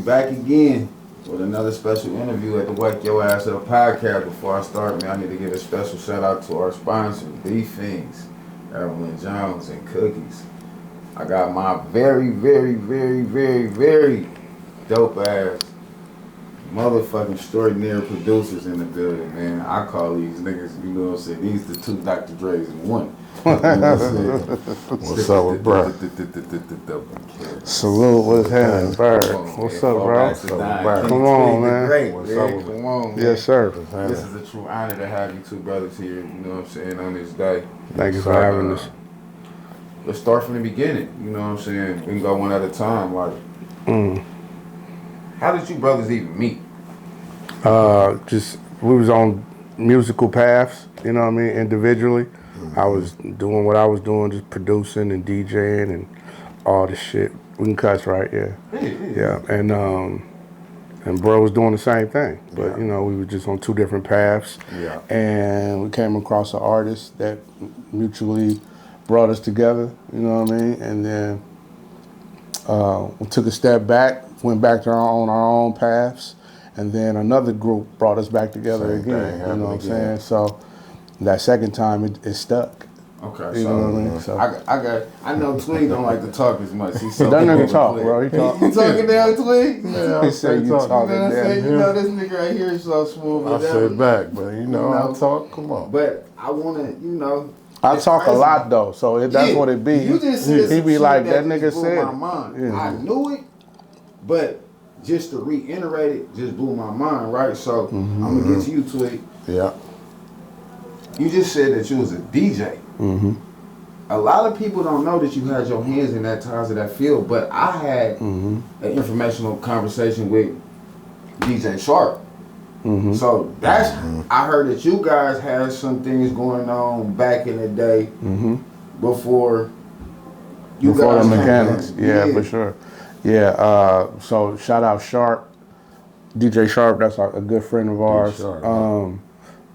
back again with another special interview at the Wake Your Ass Up podcast. Before I start, man, I need to give a special shout out to our sponsor, Beef Things, Evelyn Jones and Cookies. I got my very dope ass motherfucking extraordinary producers in the building, man. I call these niggas, you know what I'm saying, these the two Dr. Dre's in one. You know what I'm saying? What's up with bro? Salute, what's happening, Bird? What's up, bro? Come on, man. What's up with Come on, man. Yes, sir. This is a true honor to have you two brothers here, you know what I'm saying, on this day. Thank you for having us. Let's start from the beginning, you know what I'm saying? We can go one at a time, like. How did you brothers even meet? We was on musical paths, you know what I mean, individually. I was doing what I was doing, just producing and DJing and all this shit. We can cuss, right? Yeah. And bro was doing the same thing, but you know, we were just on two different paths. Yeah. And we came across an artist that mutually brought us together, you know what I mean? And then we took a step back, went back to our own paths, and then another group brought us back together again. You know what I'm saying? So that second time it stuck. Okay, you know what I mean? So I know Twig don't like to talk as much. He's so that nigga talk, bro. He talk. You talking down, Twig? Yeah, he said you talking down. down. You know this nigga right here is so smooth. I sit back, but you know I talk. Come on. But I wanna, you know. I talk a lot though, so that's what it be. You just said he be like that nigga blew said. My mind. Yeah. I knew it, but just to reiterate it, just blew my mind, right? So I'm gonna get to you, Twig. Yeah. You just said that you was a DJ. A lot of people don't know that you had your hands in that ties of that field, but I had an informational conversation with DJ Sharp. So that's I heard that you guys had some things going on back in the day before the guys Mekanix. Yeah, for sure. Yeah, so shout out Sharp, DJ Sharp. That's a good friend of ours.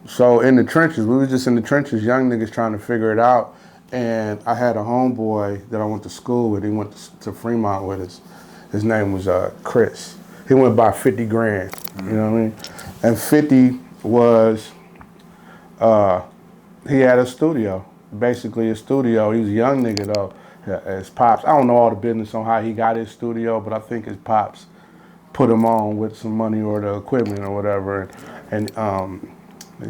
So in the trenches, we were just in the trenches, young niggas trying to figure it out. And I had a homeboy that I went to school with. He went to Fremont with us. His name was Chris. He went by 50 grand. You know what I mean? And 50 was, he had a studio, basically a studio. He was a young nigga though. His pops, I don't know all the business on how he got his studio, but I think his pops put him on with some money or the equipment or whatever. And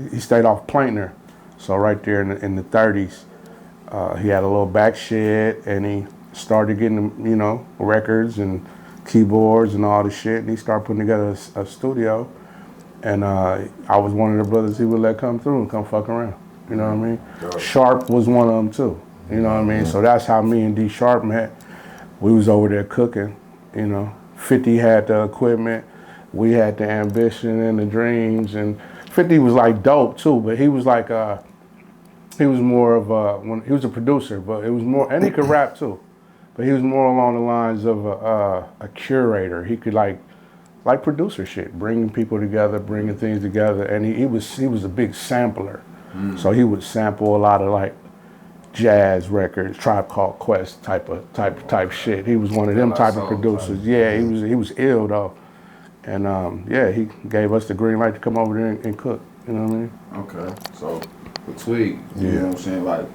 he stayed off Plaintner. So right there in the 30s, he had a little back shed and he started getting, you know, records and keyboards and all the shit. And he started putting together a studio. And I was one of the brothers he would let come through and come fuck around. You know what I mean? Sharp was one of them too. You know what I mean? So that's how me and D Sharp met. We was over there cooking, you know. 50 had the equipment. We had the ambition and the dreams. And 50 was like dope too, but he was like, he was more of he was a producer, but it was more, and he could rap too. But he was more along the lines of a curator. He could like producer shit, bringing people together, bringing things together. And he was a big sampler. So he would sample a lot of like jazz records, Tribe Called Quest type shit. He was one of them type of producers. Yeah, he was ill though. And he gave us the green light to come over there and cook. You know what I mean? Okay. So with Twig, you know what I'm saying? Like,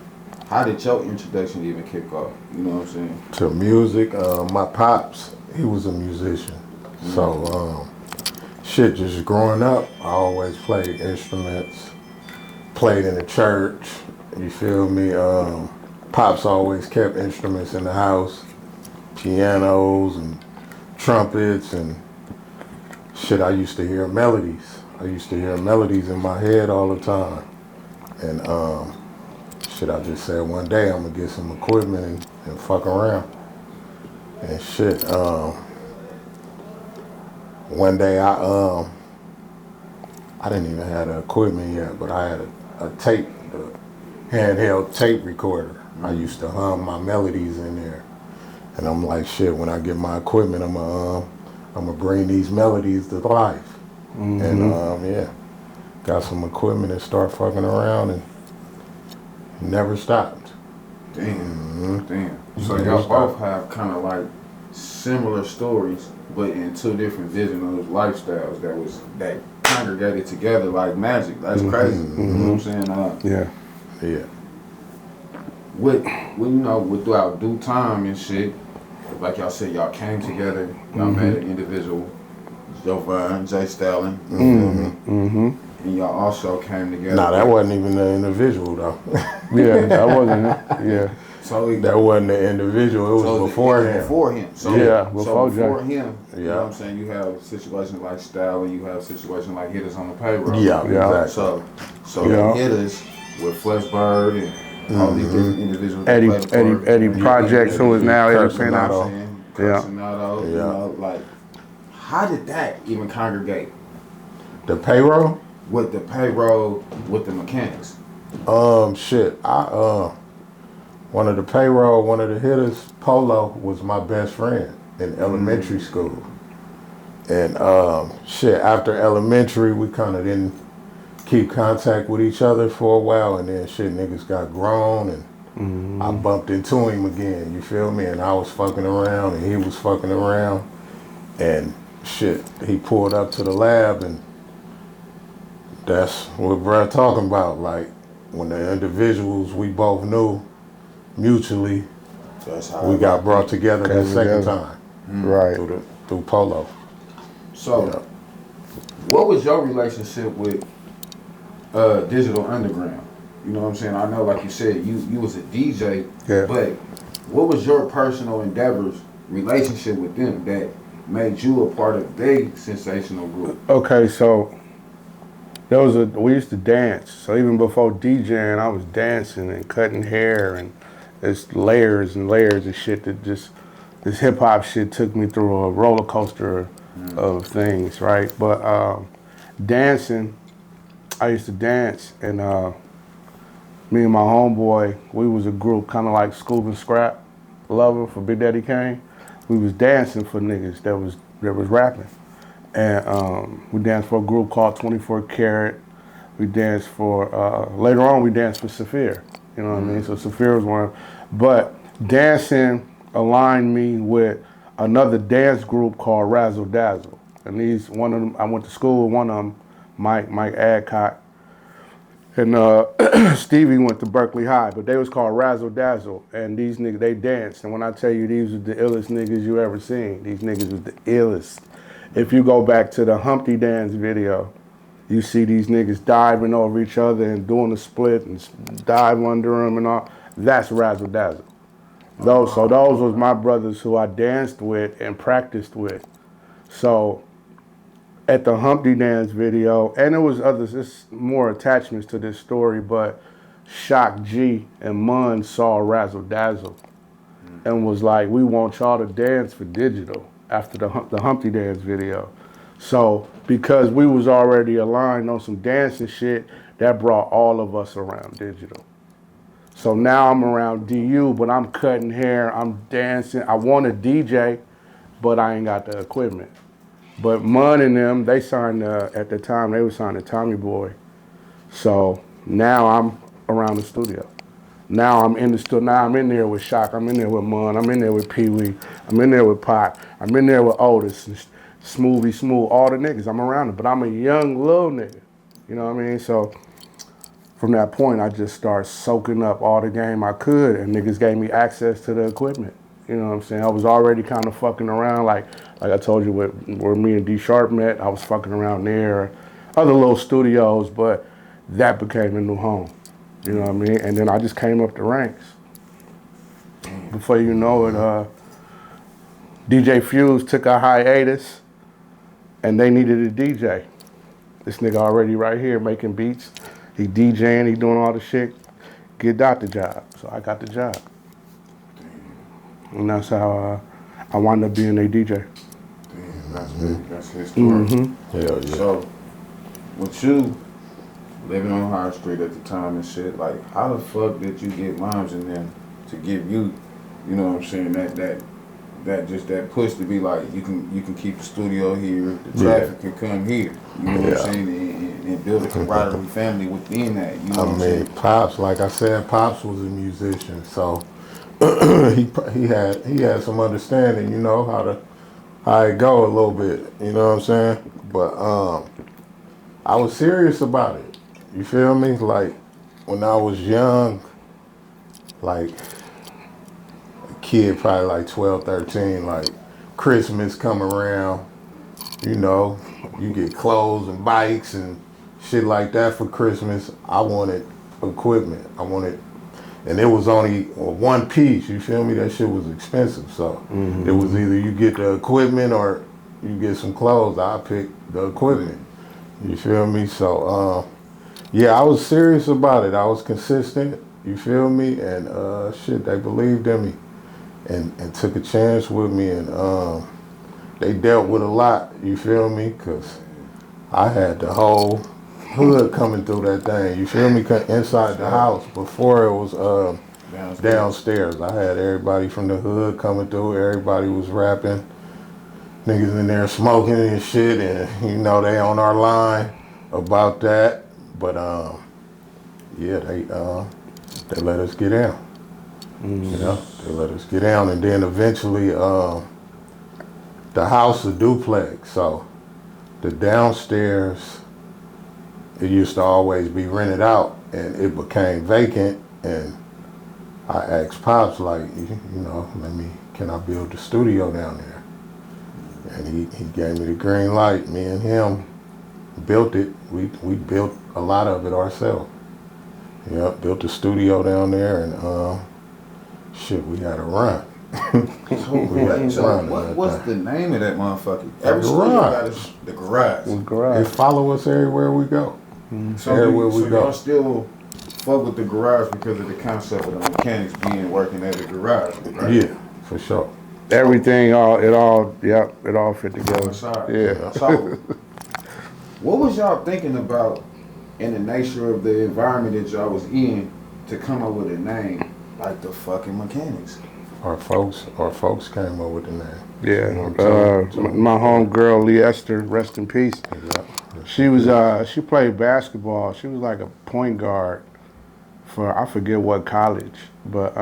how did your introduction even kick off? You know what I'm saying? To music, my pops, he was a musician. So shit, just growing up, I always played instruments, played in the church, you feel me? Pops always kept instruments in the house, pianos and trumpets and shit. I used to hear melodies. In my head all the time. And shit, I just said one day I'm gonna get some equipment and fuck around. And shit, one day I didn't even have the equipment yet, but I had a handheld tape recorder. I used to hum my melodies in there. And I'm like, shit, when I get my equipment, I'm gonna bring these melodies to life. And got some equipment and start fucking around and never stopped. Damn. So y'all both have kind of like similar stories, but in two different visions of lifestyles that congregated together like magic. That's crazy. You know what I'm saying? Yeah. With throughout due time and shit, like y'all said, y'all came together, y'all made an individual, Jovan, Jay Stalin, you feel me? And y'all also came together. Nah, that wasn't even the individual though. Yeah, that wasn't it. Yeah. So that wasn't the individual. It was before him. Before him. So, before him. You know what I'm saying? You have situations like Stalin. You have situations like hitters on the payroll. Yeah, exactly. So the hitters with Flesh Bird and all these different individuals. Eddie Projects, who is now Eddie Pinato. Curcinato. You know, like, how did that even congregate? The payroll? With the payroll, with the Mekanix. One of the payroll, one of the hitters, Polo, was my best friend in elementary school. And after elementary, we kind of didn't keep contact with each other for a while, and then niggas got grown, and I bumped into him again, you feel me? And I was fucking around, and he was fucking around, and he pulled up to the lab, and that's what bruh talking about, like, when the individuals we both knew mutually, we got brought together the second time. Right. Through Polo. So, what was your relationship with Digital Underground? You know what I'm saying? I know, like you said, you was a DJ, but what was your personal endeavors, relationship with them that made you a part of their sensational group? Okay, so we used to dance. So even before DJing, I was dancing and cutting hair, and it's layers and layers of shit that this hip hop shit took me through a roller coaster of things, right? But dancing, I used to dance, and me and my homeboy, we was a group kind of like Scoop and Scrap, Lover for Big Daddy Kane. We was dancing for niggas that was rapping. And we danced for a group called 24 Karat. We danced for, later on we danced for Saphir. You know what I mean? So Saphir was one. But dancing aligned me with another dance group called Razzle Dazzle. And one of them, I went to school with one of them, Mike Adcock. And Stevie went to Berkeley High, but they was called Razzle Dazzle. And these niggas, they danced. And when I tell you these were the illest niggas you ever seen, these niggas was the illest. If you go back to the Humpty Dance video, you see these niggas diving over each other and doing a split and dive under them and all. That's Razzle Dazzle. Those was my brothers who I danced with and practiced with. So at the Humpty Dance video, and there was others, there's more attachments to this story, but Shock G and Mun saw Razzle Dazzle and was like, we want y'all to dance for Digital after the Humpty Dance video. So because we was already aligned on some dancing shit, that brought all of us around Digital. So now I'm around DU, but I'm cutting hair, I'm dancing. I want to DJ, but I ain't got the equipment. But Mun and them, they signed, at the time, they were signed to Tommy Boy. So now I'm around the studio. Now I'm in the studio. Now I'm in there with Shock. I'm in there with Mun. I'm in there with Pee Wee. I'm in there with Pac. I'm in there with Otis and Smoothie Smooth. All the niggas. I'm around them. But I'm a young little nigga. You know what I mean? So from that point, I just started soaking up all the game I could, and niggas gave me access to the equipment. You know what I'm saying? I was already kind of fucking around, like I told you, where me and D Sharp met. I was fucking around there, other little studios, but that became a new home. You know what I mean? And then I just came up the ranks. Before you know it, DJ Fuse took a hiatus, and they needed a DJ. This nigga already right here making beats. He DJing, he doing all the shit. Get out the job. So I got the job. And that's how I wound up being a DJ. Damn, that's his story. Hell yeah. So, with you living on High Street at the time and shit, like, how the fuck did you get moms in them to give you, you know what I'm saying, that push to be like, you can keep the studio here, the traffic can come here, you know what I'm saying, and build a camaraderie family within that, you know what I'm saying? Pops, like I said, Pops was a musician, so he had some understanding, you know, how it go a little bit, you know what I'm saying? But I was serious about it. You feel me? Like when I was young, like a kid, probably like 12, 13, like Christmas come around, you know, you get clothes and bikes and shit like that for Christmas. I wanted equipment. And it was only one piece, you feel me? That shit was expensive. So it was either you get the equipment or you get some clothes. I picked the equipment. You feel me? So yeah, I was serious about it. I was consistent, you feel me? And shit, they believed in me and took a chance with me, and they dealt with a lot, you feel me? Cause I had the whole hood coming through that thing, you feel me? Inside the house before it was downstairs. I had everybody from the hood coming through. Everybody was rapping. Niggas in there smoking and shit, and you know they on our line about that. But yeah, they let us get down. You know, they let us get down, and then eventually the house a duplex, so the downstairs, it used to always be rented out, and it became vacant. And I asked Pops, like, you know, can I build the studio down there? And he gave me the green light. Me and him built it. We built a lot of it ourselves. Yep, built the studio down there, and shit, we had a run. What's the name of that motherfucker? Every studio got the garage. They follow us everywhere we go. So y'all still fuck with the garage because of the concept of the mechanics being working at the garage, right? Yeah, for sure. Everything, it all fit together. Yeah. So, what was y'all thinking about in the nature of the environment that y'all was in to come up with a name like the fucking Mekanix? Our folks came up with the name. Yeah. You know, My homegirl Lee Esther, rest in peace. Yeah. She played basketball. She was like a point guard for I forget what college, but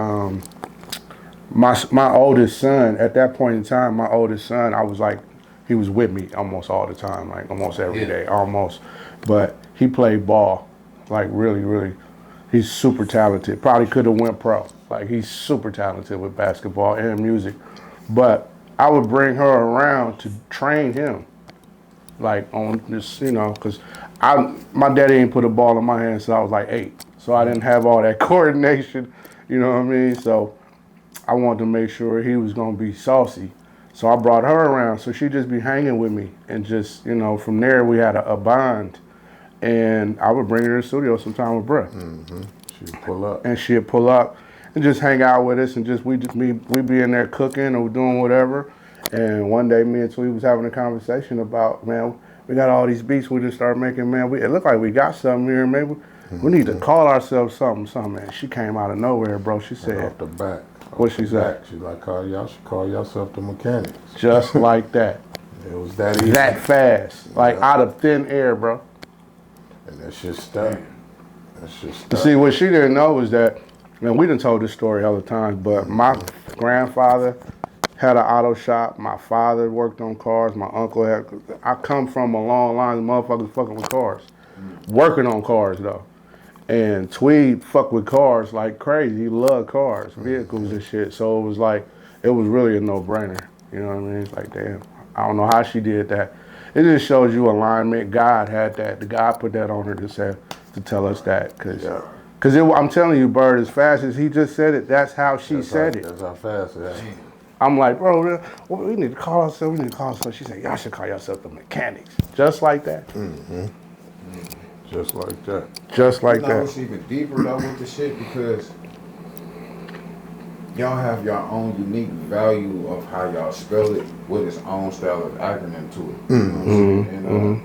my oldest son at that point in time, I was like, he was with me almost all the time, like almost every day, almost. But he played ball, like really. He's super talented. Probably could have went pro. Like he's super talented with basketball and music. But I would bring her around to train him, like on this, you know, because my daddy ain't put a ball in my hand since I was like 8. So I didn't have all that coordination, you know what I mean? So I wanted to make sure he was gonna be saucy. So I brought her around, so she'd just be hanging with me, and just, you know, from there we had a bond. And I would bring her to the studio sometime with bruh. She'd pull up and just hang out with us, and just we'd be in there cooking or doing whatever. And one day me and Tweet was having a conversation about, man, we got all these beats we just started making, man. It looked like we got something here, maybe we need to call ourselves something, man. She came out of nowhere, bro. She said, off the back. What she said? She's like, y'all should call yourself the Mekanix. Just like that. It was that easy. That fast. Like out of thin air, bro. And that shit stuck. See, what she didn't know was that, man, we done told this story all the time, but my grandfather had an auto shop. My father worked on cars. My uncle had. I come from a long line of motherfuckers fucking with cars. Working on cars, though. And Tweed fucked with cars like crazy. He loved cars, vehicles and shit. So it was like, it was really a no-brainer. You know what I mean? It's like, damn, I don't know how she did that. It just shows you alignment. God had that. The God put that on her to tell us that. Because I'm telling you, Bird, as fast as he just said it, that's how she said it. That's how fast it happened. I'm like, bro, we need to call ourselves. She said, y'all should call yourself the Mekanix. Just like that. Just like that. Just like you know, that. It's even deeper though with the shit because y'all have your own unique value of how y'all spell it with its own style of acronym to it. You know what I'm saying? And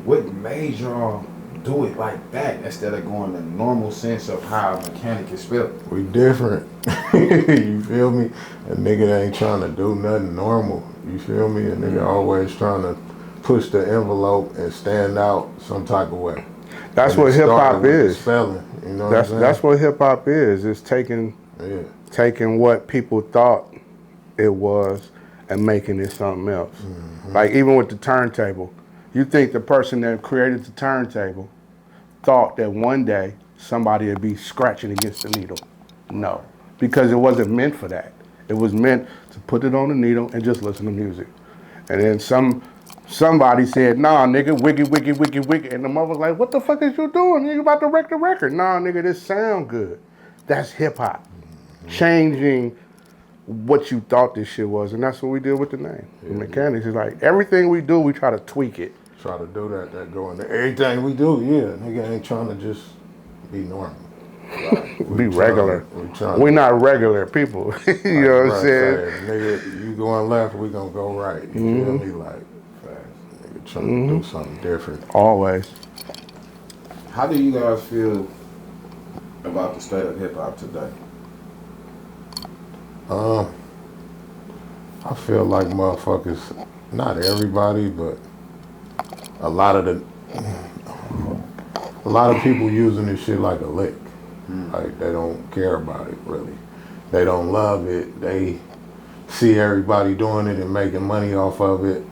what made y'all do it like that instead of going the normal sense of how a mechanic is spelled? We different. You feel me? A nigga ain't trying to do nothing normal. You feel me? A nigga always trying to push the envelope and stand out some type of way. That's what hip hop is. Spelling, you know what I'm saying? That's what hip hop is. It's taking what people thought it was and making it something else. Like even with the turntable, you think the person that created the turntable thought that one day somebody would be scratching against the needle? No, because it wasn't meant for that. It was meant to put it on the needle and just listen to music. And then somebody said, nah, nigga, wiggy, wiggy, wiggy, wiggy. And the mother was like, what the fuck is you doing? You about to wreck the record. Nah, nigga, this sound good. That's hip hop. Changing what you thought this shit was. And that's what we did with the name. Mekanix is like, everything we do, we try to tweak it. Try to do that go into everything we do, Nigga ain't trying to just be normal. Be regular. We're not regular people. You know what I'm saying? Nigga, you going left, we gonna go right. You feel me? Like, nigga trying to do something different. Always. How do you guys feel about the state of hip hop today? I feel like motherfuckers, not everybody, but a lot of people using this shit like a lick. Like they don't care about it really. They don't love it. They see everybody doing it and making money off of it.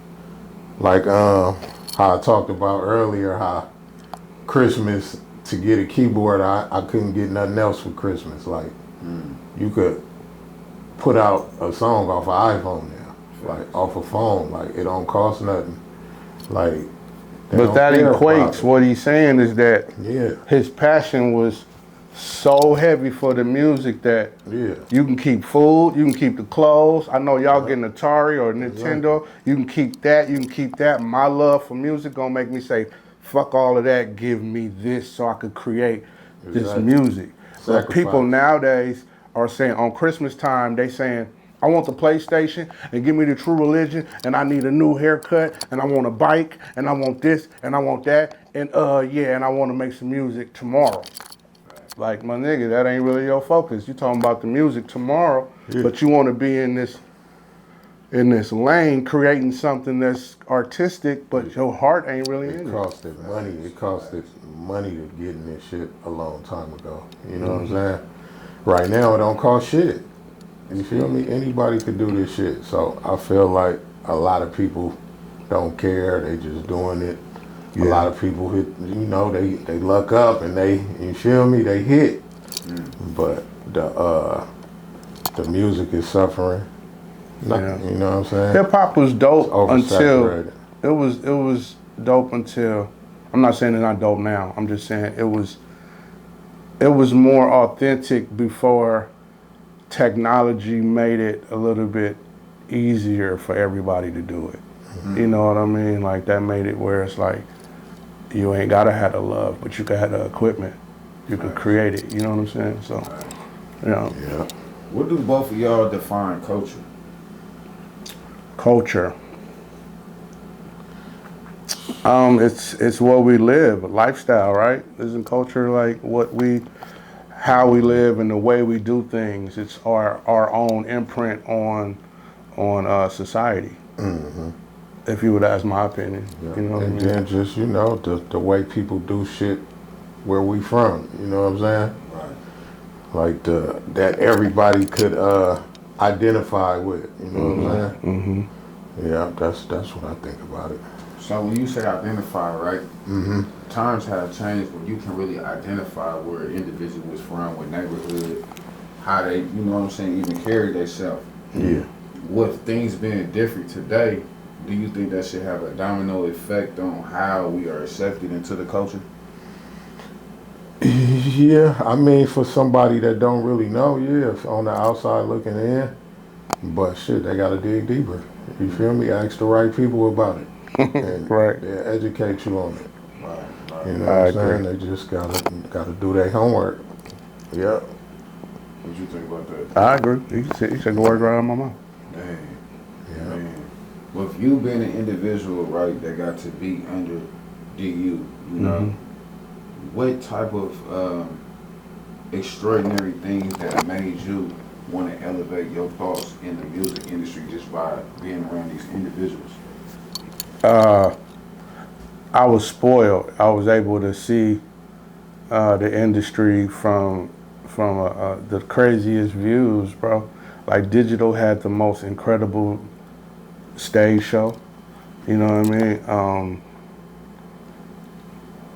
Like how I talked about earlier, how Christmas, to get a keyboard, I couldn't get nothing else for Christmas. Like you could put out a song off an iPhone now, like off a phone. Like it don't cost nothing. Like, but that equates. What he's saying is that his passion was so heavy for the music that you can keep food, you can keep the clothes. I know y'all getting Atari or Nintendo. You can keep that, you can keep that. My love for music gonna make me say, fuck all of that, give me this so I could create this music. But people nowadays are saying, on Christmas time, they saying, I want the PlayStation and give me the True Religion and I need a new haircut and I want a bike and I want this and I want that and and I want to make some music tomorrow. Like, my nigga, that ain't really your focus. You talking about the music tomorrow, but you want to be in this lane creating something that's artistic, but your heart ain't really in it. It costed money to get in this shit a long time ago. You know what I'm saying? Right now, it don't cost shit. You feel me? Anybody could do this shit. So I feel like a lot of people don't care. They just doing it. A lot of people hit, they luck up and you feel me? They hit. But the music is suffering. You know what I'm saying? Hip hop was dope until it was dope until, I'm not saying it's not dope now. I'm just saying it was more authentic before technology made it a little bit easier for everybody to do it. You know what I mean? Like, that made it where it's like, you ain't gotta have the love, but you can have the equipment. You can create it, you know what I'm saying? So, What do both of y'all define culture? Culture. It's what we live, lifestyle, right? Isn't culture like how we live and the way we do things? It's our own imprint on society. If you would ask my opinion, you know what I mean? Then just, the way people do shit where we from, you know what I'm saying? Right. Like that everybody could identify with, you know what I'm saying? Yeah, that's what I think about it. So when you say identify, right? Times have changed where you can really identify where an individual is from, what neighborhood, how they, you know what I'm saying, even carry themselves. Yeah. With things being different today, do you think that should have a domino effect on how we are accepted into the culture? Yeah, I mean, for somebody that don't really know, on the outside looking in, but shit, they gotta dig deeper. You feel me? Ask the right people about it. And they'll educate you on it. You know what I'm saying? They just gotta do their homework. Yep. What you think about that? I agree. You said the word right out of my mouth. Dang. Yeah. Man. With you being an individual, right, that got to be under DU, you know, what type of extraordinary things that made you want to elevate your thoughts in the music industry just by being around these individuals? I was spoiled. I was able to see the industry from the craziest views, bro. Like Digital had the most incredible stage show. You know what I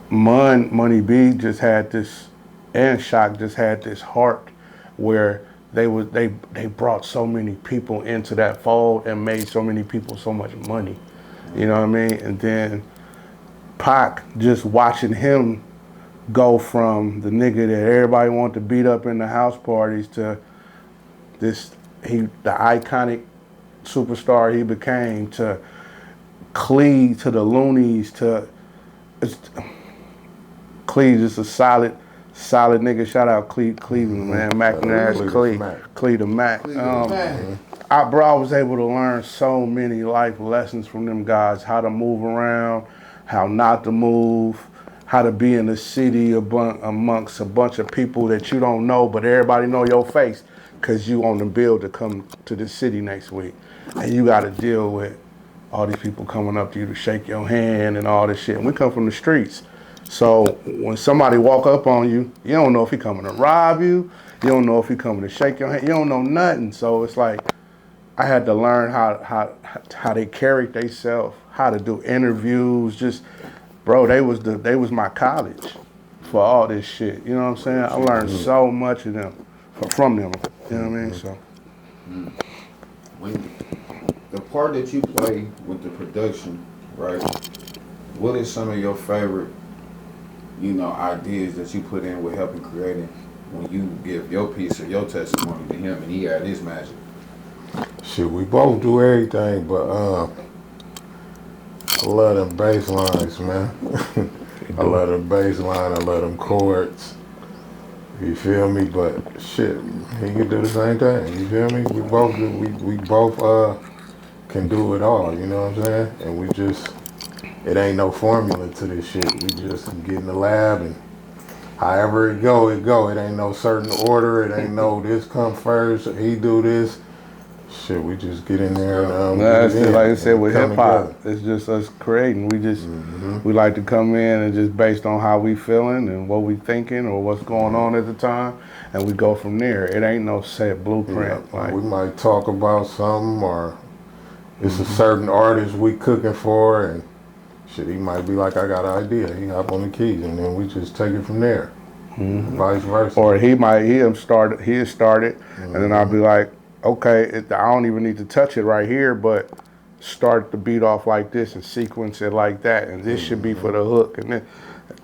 mean? Money B just had this, and Shock just had this heart where they brought so many people into that fold and made so many people so much money. You know what I mean? And then Pac, just watching him go from the nigga that everybody wanted to beat up in the house parties to the iconic superstar he became, to Clee, to the Loonies, to Clee, just a solid nigga. Shout out Cleveland, man. Clee the Mac. I was able to learn so many life lessons from them guys: how to move around, how not to move, how to be in the city amongst a bunch of people that you don't know, but everybody know your face because you on the bill to come to the city next week, and you got to deal with all these people coming up to you to shake your hand and all this shit. And we come from the streets. So when somebody walk up on you, you don't know if he coming to rob you. You don't know if he coming to shake your hand. You don't know nothing. So it's like I had to learn how they carried themselves, how to do interviews. Just, bro, they was my college for all this shit. You know what I'm saying? I learned so much of them from them. You know what I mean? So when the part that you play with the production, right? What is some of your favorite, ideas that you put in with helping creating when you give your piece of your testimony to him and he had his magic? Shit, we both do everything, but I love them bass lines, man. I love them bass line, I love them chords. You feel me? But shit, he can do the same thing. You feel me? We both can do it all, you know what I'm saying? And it ain't no formula to this shit. We just get in the lab and however it go. It ain't no certain order. It ain't no this come first, he do this. Shit, we just get in there and that's just like I said with hip hop. It's just us creating. We just we like to come in and just based on how we feeling and what we thinking or what's going on at the time, and we go from there. It ain't no set blueprint. Yeah, like, we might talk about something or it's a certain artist we cooking for, and shit, he might be like, I got an idea. He hop on the keys, and then we just take it from there. Vice versa. Or he started, and then I'll be like, okay, I don't even need to touch it right here, but start the beat off like this and sequence it like that, and this should be for the hook, and then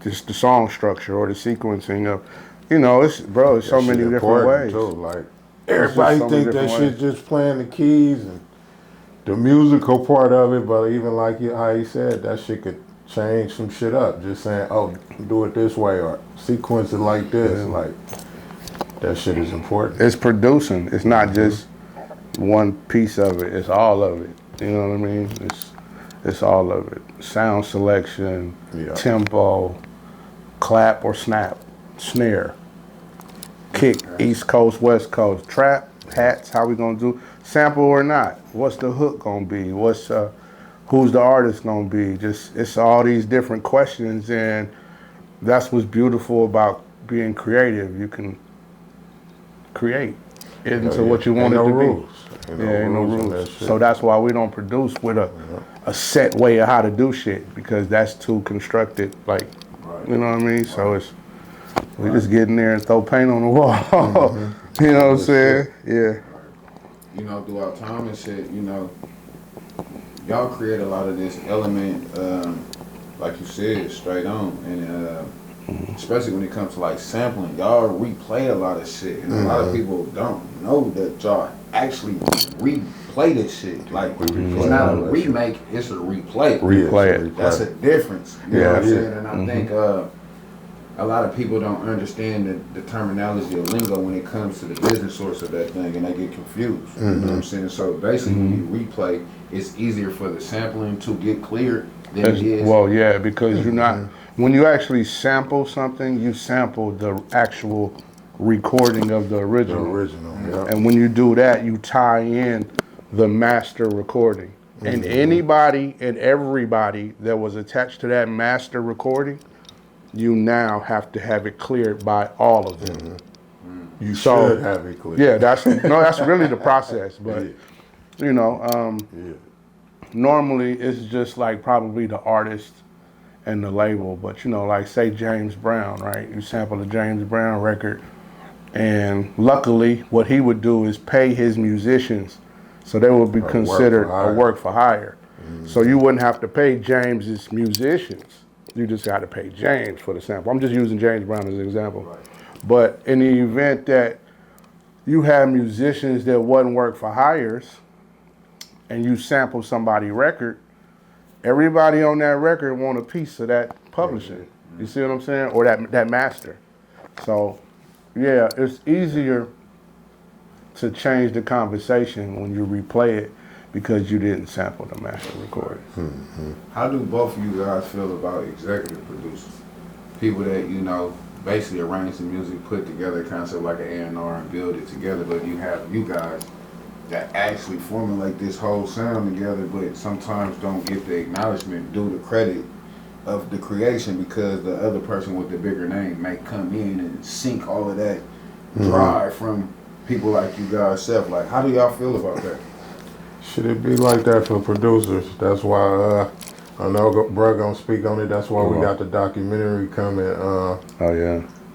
just the song structure or the sequencing of, it's so many different ways. Too. Like everybody think that shit just playing the keys and the musical part of it, but even like how he said, that shit could change some shit up. Just saying, oh, do it this way or sequence it like this. Like, that shit is important. It's producing. It's not just one piece of it. It's all of it. You know what I mean? It's all of it. Sound selection, tempo, clap or snap, snare, kick, East Coast, West Coast, trap, hats, how we gonna do, sample or not, what's the hook gonna be, who's the artist gonna be, it's all these different questions, and that's what's beautiful about being creative. You can create into what you want it to be. Ain't no rules. So that's why we don't produce with a set way of how to do shit, because that's too constructed, like, you know what I mean? So we just get in there and throw paint on the wall. You know what I'm saying? Yeah. Throughout time and shit, y'all create a lot of this element, like you said, straight on, and especially when it comes to like sampling, y'all replay a lot of shit, and a lot of people don't know that y'all actually replay this shit. Like, it's not a remake, it's a replay. Replay it. That's a difference. You know what I'm saying? And I think a lot of people don't understand the terminology of lingo when it comes to the business source of that thing, and they get confused. You know what I'm saying? So basically, when you replay, it's easier for the sampling to get cleared than it is. Well, yeah, because you're not, when you actually sample something, you sample the actual recording of the original. And when you do that, you tie in the master recording. And anybody and everybody that was attached to that master recording you now have to have it cleared by all of them. You should have it cleared. Yeah, that's really the process. But you know, normally it's just like probably the artist and the label. But you know, like say James Brown, right? You sample a James Brown record, and luckily what he would do is pay his musicians, so they would be considered a work for hire. So you wouldn't have to pay James's musicians. You just got to pay James for the sample. I'm just using James Brown as an example. Right. But in the event that you have musicians that wasn't work for hires and you sample somebody's record, everybody on that record want a piece of that publishing. You see what I'm saying? Or that master. So yeah, it's easier to change the conversation when you replay it because you didn't sample the master recording. How do both of you guys feel about executive producers? People that, you know, basically arrange the music, put together a concept like an A&R and build it together, but you have you guys that actually formulate this whole sound together, but sometimes don't get the acknowledgement due the credit of the creation because the other person with the bigger name may come in and sink all of that drive from people like you guys self. Like, how do y'all feel about that? Should it be like that for producers? That's why I know bro gonna speak on it. That's why we got the documentary coming.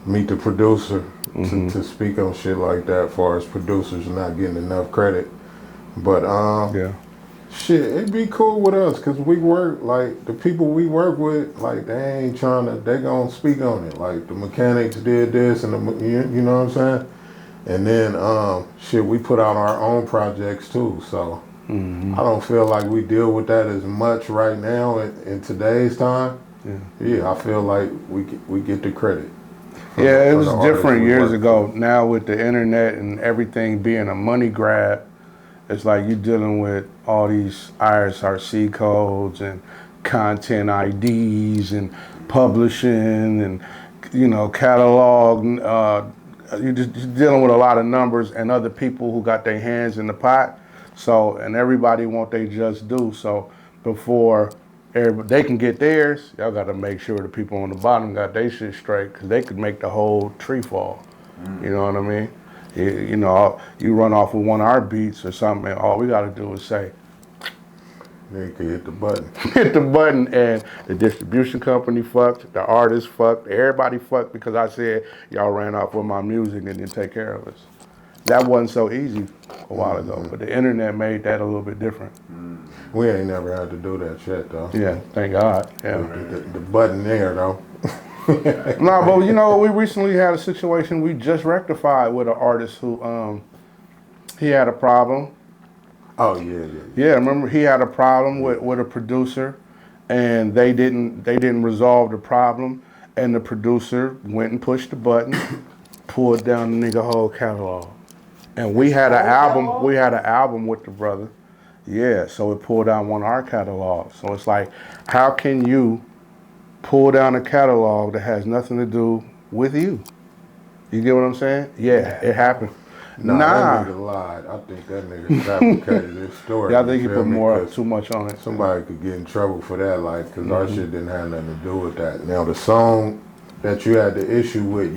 Meet the producer to speak on shit like that. As far as producers not getting enough credit, but shit, it'd be cool with us because we work like the people we work with. Like they ain't trying to. They gonna speak on it. Like the Mekanix did this, and you know what I'm saying. And then shit, we put out our own projects too. So. I don't feel like we deal with that as much right now in today's time. I feel like we get the credit. It was different years ago. Now with the internet and everything being a money grab, it's like you're dealing with all these ISRC codes and content IDs and publishing and, you know, catalog. You're dealing with a lot of numbers and other people who got their hands in the pot. So, and everybody want they just do. So before they can get theirs, y'all got to make sure the people on the bottom got their shit straight because they could make the whole tree fall. You know what I mean? You know, you run off with one of our beats or something, and all we got to do is say, you can hit the button. Hit the button, and the distribution company fucked, the artist fucked, everybody fucked because I said y'all ran off with my music and didn't take care of us. That wasn't so easy a while ago, but the internet made that a little bit different. We ain't never had to do that shit though. Yeah, thank God. Yeah. The button there though. No, but you know, we recently had a situation we just rectified with an artist who he had a problem. Oh yeah. Yeah, remember he had a problem with a producer, and they didn't resolve the problem, and the producer went and pushed the button, pulled down the nigga whole catalog. And we had an album with the brother. Yeah, so it pulled down one of our catalogs. So it's like, how can you pull down a catalog that has nothing to do with you? You get what I'm saying? Yeah, it happened. Nah. That nigga lied. I think that nigga fabricated his story. Yeah, I think he put too much on it. Somebody could get in trouble for that, like, because our shit didn't have nothing to do with that. Now, the song that you had the issue with,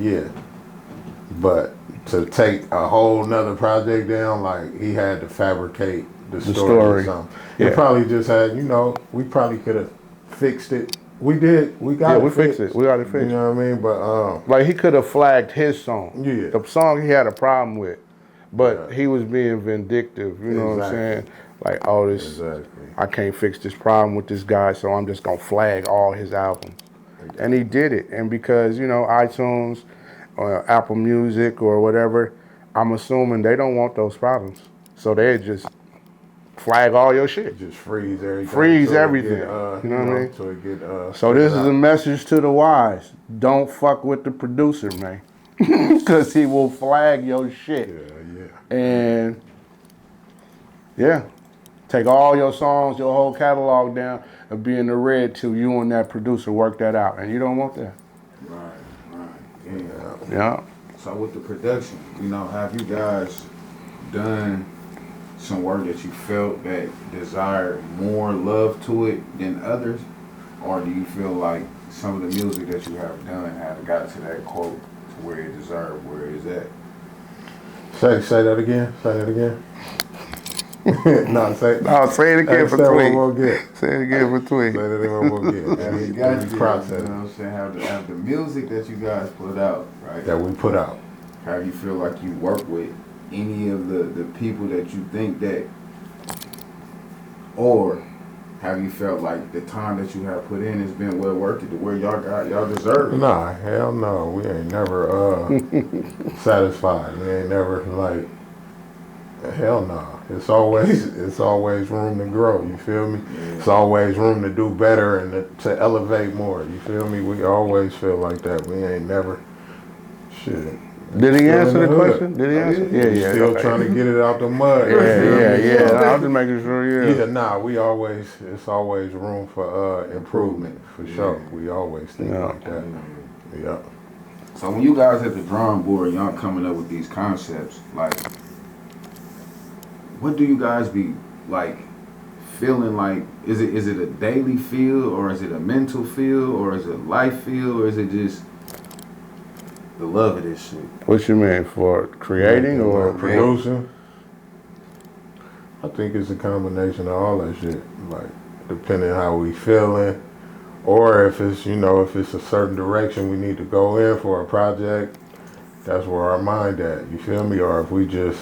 but to take a whole nother project down, like he had to fabricate the story or something. It probably just had, you know, we probably could have fixed it. We did. We got it. We fixed it. We got it fixed. You know what I mean? But like he could have flagged his song. Yeah. The song he had a problem with, but he was being vindictive. You know what I'm saying? Like, oh, this, I can't fix this problem with this guy, so I'm just gonna flag all his albums. And he did it. And because, you know, iTunes or Apple Music or whatever, I'm assuming they don't want those problems. So they just flag all your shit. Just freeze everything. Freeze everything. You know what I mean? So this is a message to the wise. Don't fuck with the producer, man. Because he will flag your shit. And take all your songs, your whole catalog down, and be in the red till you and that producer work that out. And you don't want that. Right. Yeah. So with the production, you know, have you guys done some work that you felt that desired more love to it than others? Or do you feel like some of the music that you have done have got to that quote to where it deserved where it's at? Say that again. Say that again. Say it again for Tweet. Say it again for Tweet. Say that one more again. Process. You know what I'm saying? Have the music that you guys put out, right? That we put out. How you feel like you work with any of the people that you think that, or have you felt like the time that you have put in has been well worth it to where y'all deserve it? Nah, hell no. We ain't never satisfied. We ain't never like, hell no. It's always room to grow. You feel me? Yeah. It's always room to do better and to elevate more. You feel me? We always feel like that. We ain't never shit. Did he answer the question? Did he answer? Yeah. Still trying to get it out the mud. Yeah. I'm just making sure. Yeah. Nah. It's always room for improvement for sure. We always think like that. Yeah. So when you guys at the drawing board, y'all coming up with these concepts, like, what do you guys be like feeling like? Is it a daily feel, or is it a mental feel, or is it life feel, or is it just the love of this shit? What you mean, for creating or producing? I think it's a combination of all that shit. Like, depending how we feeling, or if it's if it's a certain direction we need to go in for a project, that's where our mind at. You feel me? Or if we just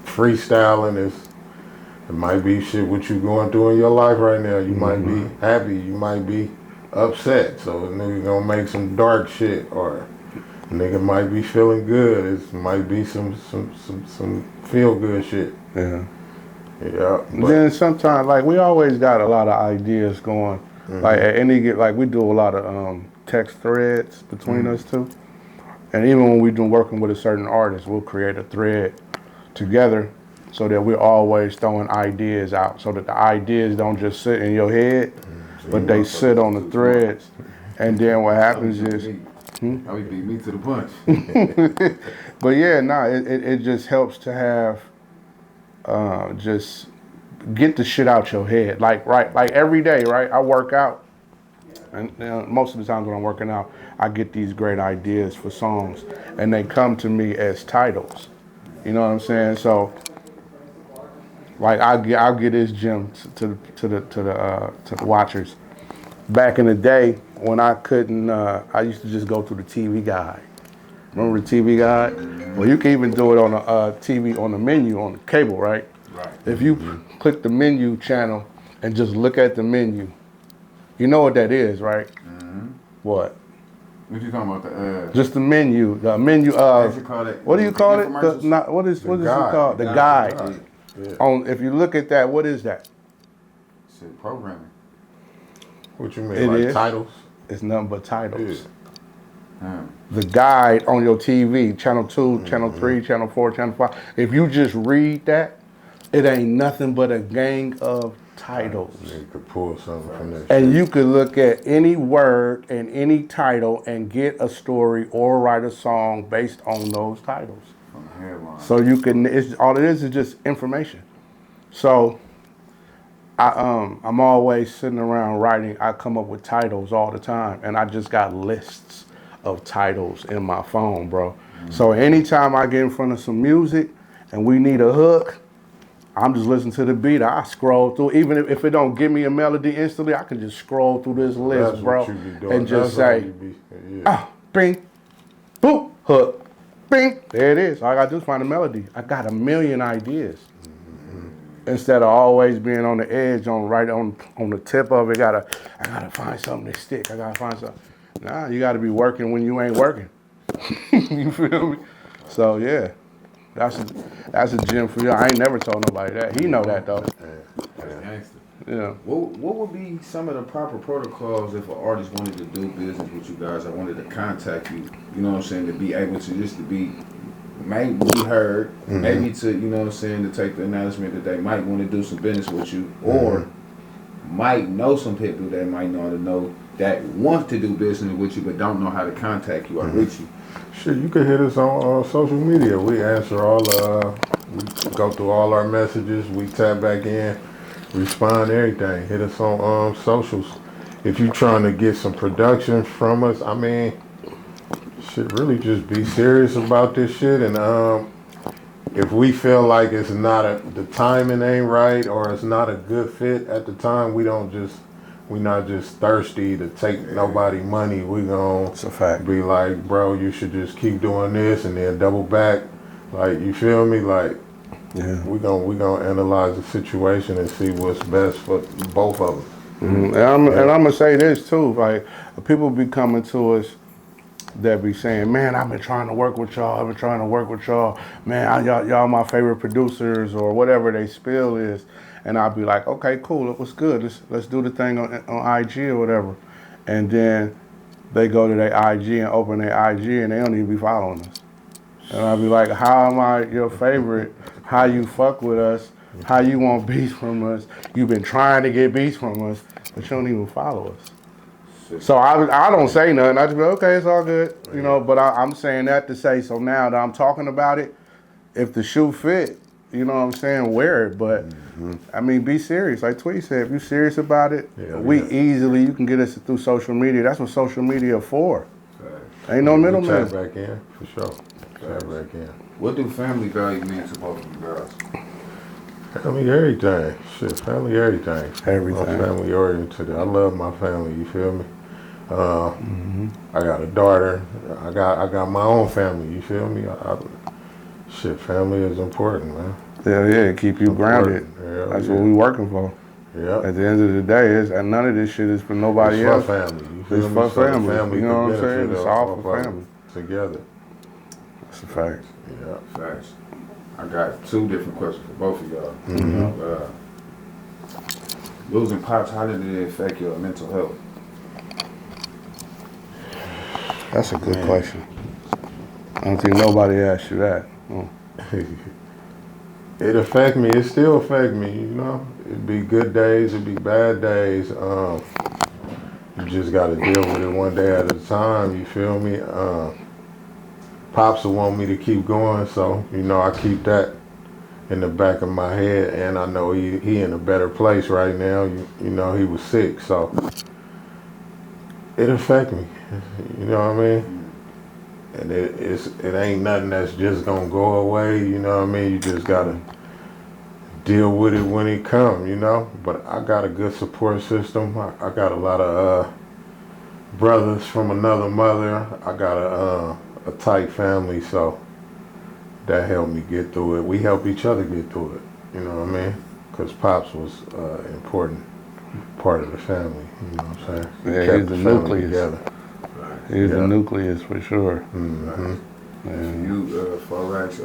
freestyling, it might be shit what you going through in your life right now. You might be happy, you might be upset, so a nigga gonna make some dark shit, or a nigga might be feeling good. It might be some feel good shit. Yeah. Then sometimes, like, we always got a lot of ideas going. Like at we do a lot of text threads between us two, and even when we've been working with a certain artist, we'll create a thread together so that we're always throwing ideas out, so that the ideas don't just sit in your head, but they sit on the threads. And then what happens is, how we beat me to the punch. But yeah, it just helps to have just get the shit out your head. Like every day, right? I work out, and most of the times when I'm working out, I get these great ideas for songs, and they come to me as titles. You know what I'm saying? So, like, I'll get this gem to the watchers. Back in the day when I couldn't, I used to just go through the TV guide. Remember the TV guide? Well, you can even do it on a TV, on the menu, on the cable, right? Right. If you click the menu channel and just look at the menu, you know what that is, right? What? What you talking about? Just the menu of. What do you call it? What is it called? The guide. Yeah. If you look at that, what is that? It's programming. What you mean? Like titles? It's nothing but titles. Yeah. The guide on your TV, channel 2, channel 3, channel 4, channel 5. If you just read that, it ain't nothing but a gang of titles. You could pull something from that. And you could look at any word and any title and get a story or write a song based on those titles. So you can. All it is just information. So I'm always sitting around writing. I come up with titles all the time, and I just got lists of titles in my phone, bro. So anytime I get in front of some music and we need a hook, I'm just listening to the beat. I scroll through, even if it don't give me a melody instantly, I can just scroll through this list, bro, and just say, bing, boop, hook, bing. There it is. All I gotta do is find a melody. I got a million ideas. Instead of always being on the edge, on the tip of it, I gotta find something to stick. I gotta find something. Nah, you gotta be working when you ain't working. You feel me? So yeah. That's a gem for you. I ain't never told nobody that. He know that though. Yeah. What would be some of the proper protocols if an artist wanted to do business with you guys? I wanted to contact you. You know what I'm saying? To be able to just to be maybe be heard, maybe to you know what I'm saying to take the announcement that they might want to do some business with you, or might know some people that might know that want to do business with you but don't know how to contact you or reach you. Sure, you can hit us on social media. We answer we go through all our messages. We tap back in, respond to everything. Hit us on socials. if you're trying to get some production from us, I mean, shit, really just be serious about this shit. And if we feel like it's not the timing ain't right or it's not a good fit at the time, we not just thirsty to take nobody money. We gon' It's a fact. be like, bro, you should just keep doing this and then double back. Like, you feel me? Like, Yeah. we gonna analyze the situation and see what's best for both of us. Mm-hmm. And I'm gonna say this too, like people be coming to us that be saying, man, I've been trying to work with y'all, man, y'all my favorite producers or whatever they spill is, and I'll be like, okay, cool, what's good, let's do the thing on IG or whatever, and then they go to their IG and open their IG and they don't even be following us, and I'll be like, how am I your favorite? How you fuck with us? How you want beats from us? You've been trying to get beats from us, but you don't even follow us. So I don't say nothing. I just be okay, it's all good, you know. But I'm saying that to say, so now that I'm talking about it, if the shoe fit, you know what I'm saying, wear it. But I mean, be serious. Like Tweet said, if you're serious about it, you can get us through social media. That's what social media for. Ain't no middleman. Tap back in for sure. Tap back in. What do family value mean to both of you guys? Family, everything. Shit, family, everything. Everything. I'm family oriented. I love my family. You feel me? I got a daughter. I got my own family. You feel me? Shit, family is important, man. Yeah, keep you grounded. That's what we working for. Yeah. At the end of the day, none of this shit is for nobody else. It's for family. You feel It's me? for So family. family. You know what I'm can saying? benefit It's all off for of family. Together. That's a fact. Yeah. Facts. I got two different questions for both of y'all. Losing Pops, how did it affect your mental health? That's a good question. I don't think nobody asked you that. It affect me. It still affect me. You know, it'd be good days. It'd be bad days. You just got to deal with it one day at a time. You feel me? Pops will want me to keep going, so you know I keep that in the back of my head, and I know he in a better place right now. You know he was sick, so it affect me. You know what I mean? And it ain't nothing that's just gonna go away. You know what I mean? You just gotta deal with it when it come. You know. But I got a good support system. I got a lot of brothers from another mother. I got a tight family, so that helped me get through it. We help each other get through it. You know what I mean? Because Pops was an important part of the family. You know what I'm saying? Yeah, he's the nucleus. Together. He's the nucleus for sure. And you, Forex,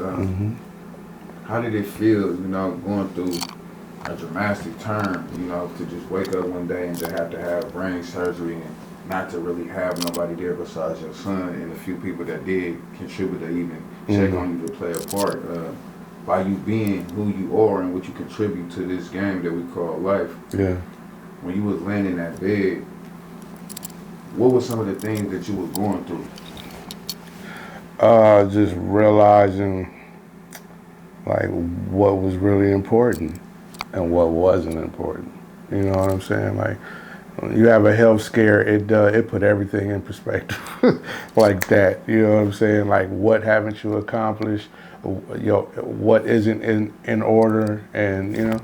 how did it feel, you know, going through a dramatic turn, you know, to just wake up one day and to have brain surgery and not to really have nobody there besides your son and a few people that did contribute to even check on you to play a part. By you being who you are and what you contribute to this game that we call life. Yeah. When you was laying in that bed, what were some of the things that you were going through? Just realizing like what was really important and what wasn't important. You know what I'm saying? Like, when you have a health scare, it put everything in perspective like that. You know what I'm saying? Like, what haven't you accomplished? What isn't in order? And you know,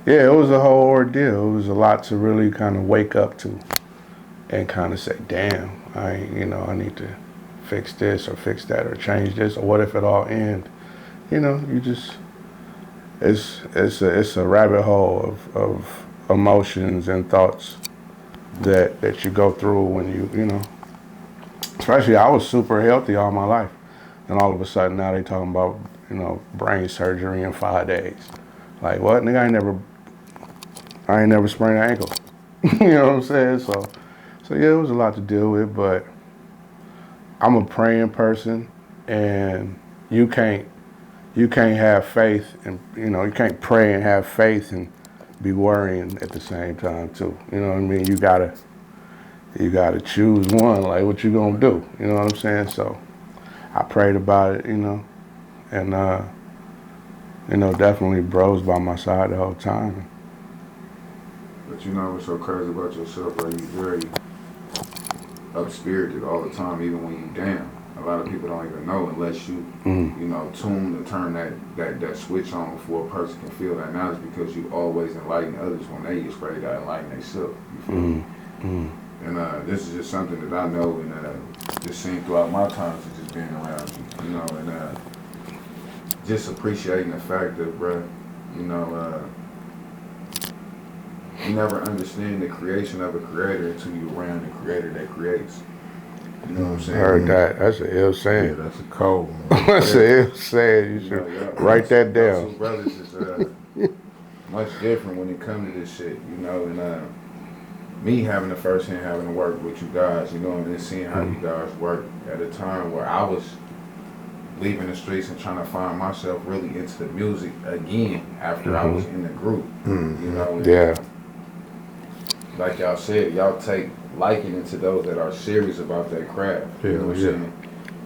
yeah, it was a whole ordeal. It was a lot to really kind of wake up to and kind of say, damn, I need to fix this or fix that or change this, or what if it all ends? You know, you just, it's a rabbit hole of emotions and thoughts that you go through when you know, especially I was super healthy all my life. And all of a sudden now they talking about, you know, brain surgery in 5 days. Like, what? Nigga, I ain't never sprained an ankle. You know what I'm saying? So yeah, it was a lot to deal with, but I'm a praying person, and you can't have faith, and you know, you can't pray and have faith and be worrying at the same time too. You know what I mean? You gotta choose one. Like, what you gonna do? You know what I'm saying? So I prayed about it, you know, and you know, definitely bros by my side the whole time. But But you know what's so crazy about yourself, bro? You very up-spirited all the time, even when you down. A lot of people don't even know unless you, you know, tune to turn that switch on before a person can feel that knowledge, because you always enlighten others when they get ready to enlighten themselves. You feel me? And this is just something that I know and just seen throughout my times of just being around you, you know, and just appreciating the fact that, bro, you know, you never understand the creation of a creator until you're around the creator that creates. You know what I'm saying? Heard that. That's an ill saying. Yeah, that's a cold one. That's an ill saying. You should write that down. Two brothers is much different when it comes to this shit, you know, and me having the first hand having to work with you guys, you know, and then seeing how you guys work at a time where I was leaving the streets and trying to find myself really into the music again after I was in the group, you know. And, yeah. Like y'all said, y'all take liking into those that are serious about their craft. You know what I'm saying?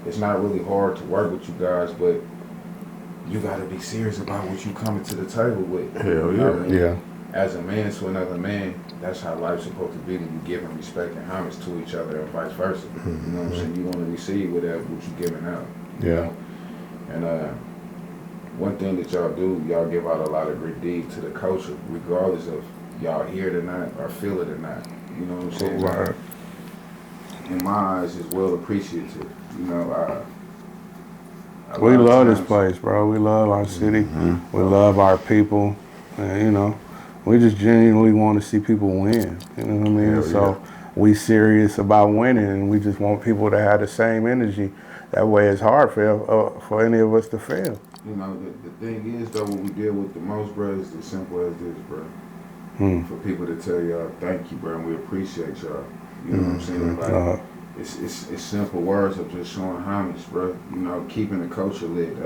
It's not really hard to work with you guys, but you got to be serious about what you coming to the table with. Hell you know? Yeah. As a man to another man, that's how life's supposed to be, to be giving respect and homage to each other and vice versa. You know what I'm saying? You want to receive whatever what you giving out. Yeah. And one thing that y'all do, y'all give out a lot of great deeds to the culture, regardless of y'all hear it or not, or feel it or not. You know what I'm saying? Right. In my eyes, it's well appreciative. You know, we love this place, bro. We love our city. We love our people. And, you know, we just genuinely want to see people win. You know what I mean? So we serious about winning, and we just want people to have the same energy. That way it's hard for any of us to fail. You know, the thing is, though, what we deal with the most, bro, is as simple as this, bro. For people to tell y'all, thank you, bro, and we appreciate y'all. You know what I'm saying? Like, it's simple words of just showing homage, bro. You know, keeping the culture lit,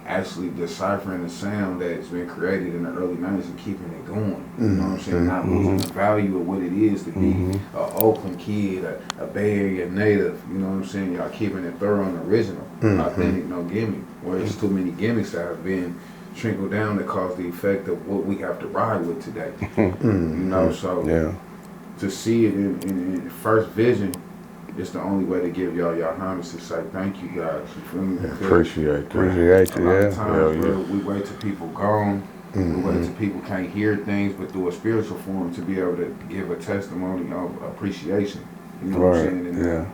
actually deciphering the sound that's been created in the early 90s and keeping it going. You know what I'm saying? Not losing the value of what it is to be an Oakland kid, a Bay Area native. You know what I'm saying? Y'all keeping it thorough and original, authentic, no gimmick. Where there's too many gimmicks that have been trickled down that cause the effect of what we have to ride with today. You know, so to see it in first vision, it's the only way to give y'all homage, to say thank you guys. You feel me? Yeah, appreciate you. A lot of times, bro, we wait till people gone. We wait till people can't hear things, but through a spiritual form to be able to give a testimony of appreciation. You know what I'm saying? And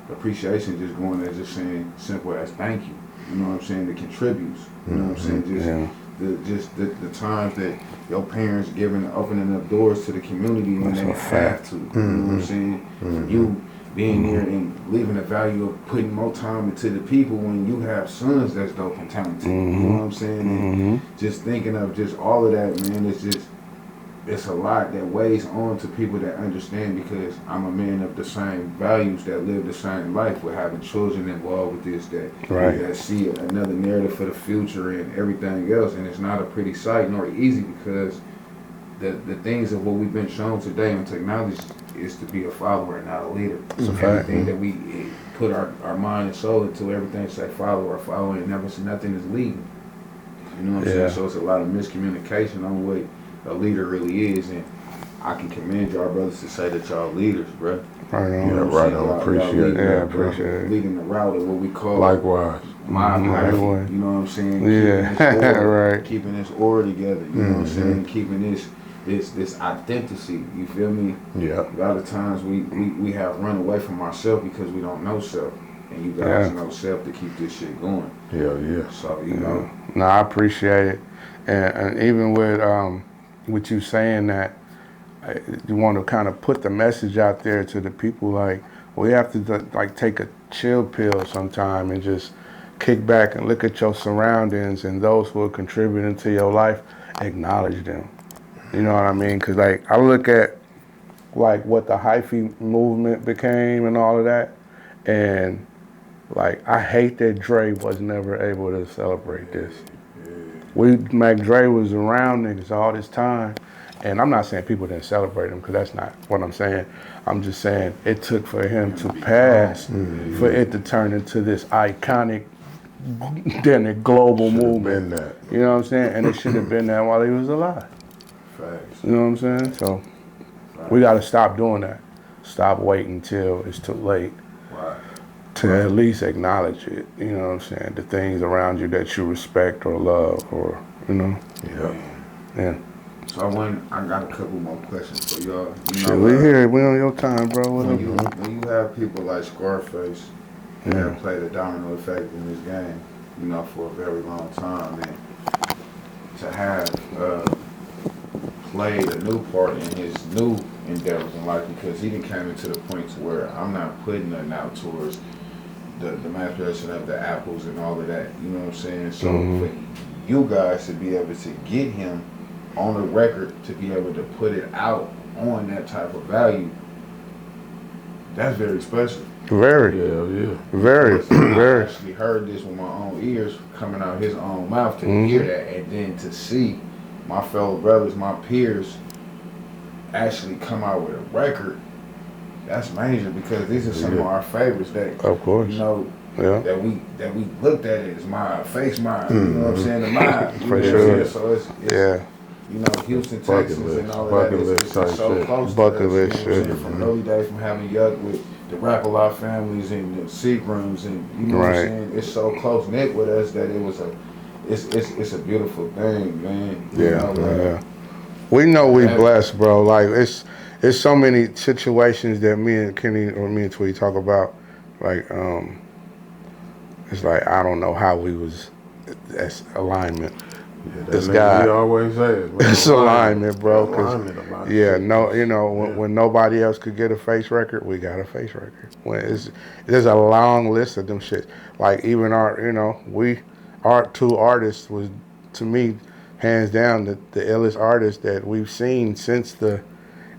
appreciation just going as just saying simple as thank you. You know what I'm saying? That contributes. You know what I'm saying? Just the times that your parents opening up doors to the community when they have to. You know what I'm saying? You being there and leaving the value of putting more time into the people when you have sons that's dope and talented. You know what I'm saying? And just thinking of just all of that, man, it's a lot that weighs on to people that understand, because I'm a man of the same values that live the same life, with having children involved with this, that see another narrative for the future and everything else. And it's not a pretty sight nor easy, because the things of what we've been shown today in technology is to be a follower and not a leader. So everything that we put our mind and soul into, everything say follow, and nothing is leading. You know what I'm saying? So it's a lot of miscommunication on what a leader really is, and I can commend y'all brothers to say that y'all leaders, bro. Right on. Appreciate it. Appreciate it. Leading the route of what we call likewise. My life. You know what I'm saying? Keeping this order together. You know what I'm saying? Keeping this authenticity. You feel me? Yeah. A lot of times we have run away from ourselves because we don't know self. And you guys know self to keep this shit going. Yeah. So, you know. No, I appreciate it. And even with you saying that, you want to kind of put the message out there to the people, like, we have to like take a chill pill sometime and just kick back and look at your surroundings, and those who are contributing to your life, acknowledge them. You know what I mean? Because, like, I look at, like, what the hyphy movement became and all of that, and, like, I hate that Dre was never able to celebrate this. Mac Dre was around niggas all this time, and I'm not saying people didn't celebrate him, because that's not what I'm saying. I'm just saying it took for him to pass for it to turn into this iconic, then a global movement. You know what I'm saying? And it should have been that while he was alive. Facts. You know what I'm saying? So we got to stop doing that. Stop waiting till it's too late to at least acknowledge it. You know what I'm saying? The things around you that you respect or love, or you know. Yeah. So I got a couple more questions for y'all. Shit, we here. We on your time, bro. When you have people like Scarface that have played a domino effect in this game, you know, for a very long time, and to have played a new part in his new endeavors in life, because he done came into the point to where I'm not putting nothing out towards the manipulation of the apples and all of that. You know what I'm saying? So for you guys to be able to get him on the record, to be able to put it out on that type of value, that's very special. Very. Yeah. Very. I actually heard this with my own ears coming out his own mouth, to hear that, and then to see my fellow brothers, my peers, actually come out with a record. That's major, because these are some of our favorites that, of course, you know, that we looked at it as my face, mine. You know what I'm saying? The mine. For sure. So it's you know, Houston, Texas, and all of that. It's so close to us. You know what I'm saying? From early days, from having Yuck with the Rap-A-Lot families and the Seagrams, and you know what I'm saying? It's so close knit with us that it was it's a beautiful thing, man. You know, we know we blessed, bro. Like it's so many situations that me and Kenny or me and Tweety talk about. Like it's like I don't know how we was. That's alignment. Yeah, this guy. We always say it. It's alignment, bro. You know, when nobody else could get a face record, we got a face record. There's a long list of them shit. Like even our two artists was, to me, hands down the illest artists that we've seen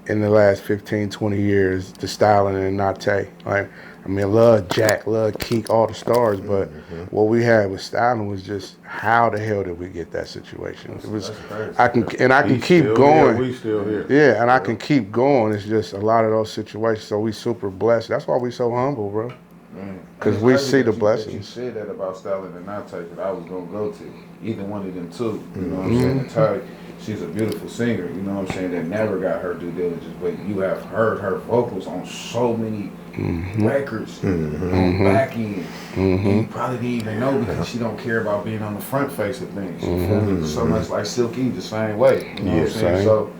in the last 15, 20 years, the Styling and Nate. Like, I mean, love Jack, love Keek, all the stars, but what we had with Styling was just, how the hell did we get that situation? It was, I can keep going. We still here. Yeah, and I can keep going. It's just a lot of those situations. So we super blessed. That's why we so humble, bro. Because we see the blessings. You said that about Styling and Nate that I was gonna go to either one of them two. You know what I'm saying? She's a beautiful singer, you know what I'm saying, that never got her due diligence, but you have heard her vocals on so many records, on back end. You probably didn't even know, because she don't care about being on the front face of things. You feel me? So much like Silky, the same way. You know what I'm saying? So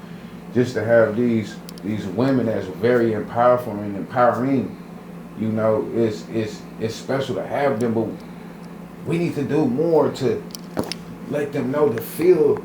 just to have these women that's very powerful and empowering, you know, it's special to have them, but we need to do more to let them know, to feel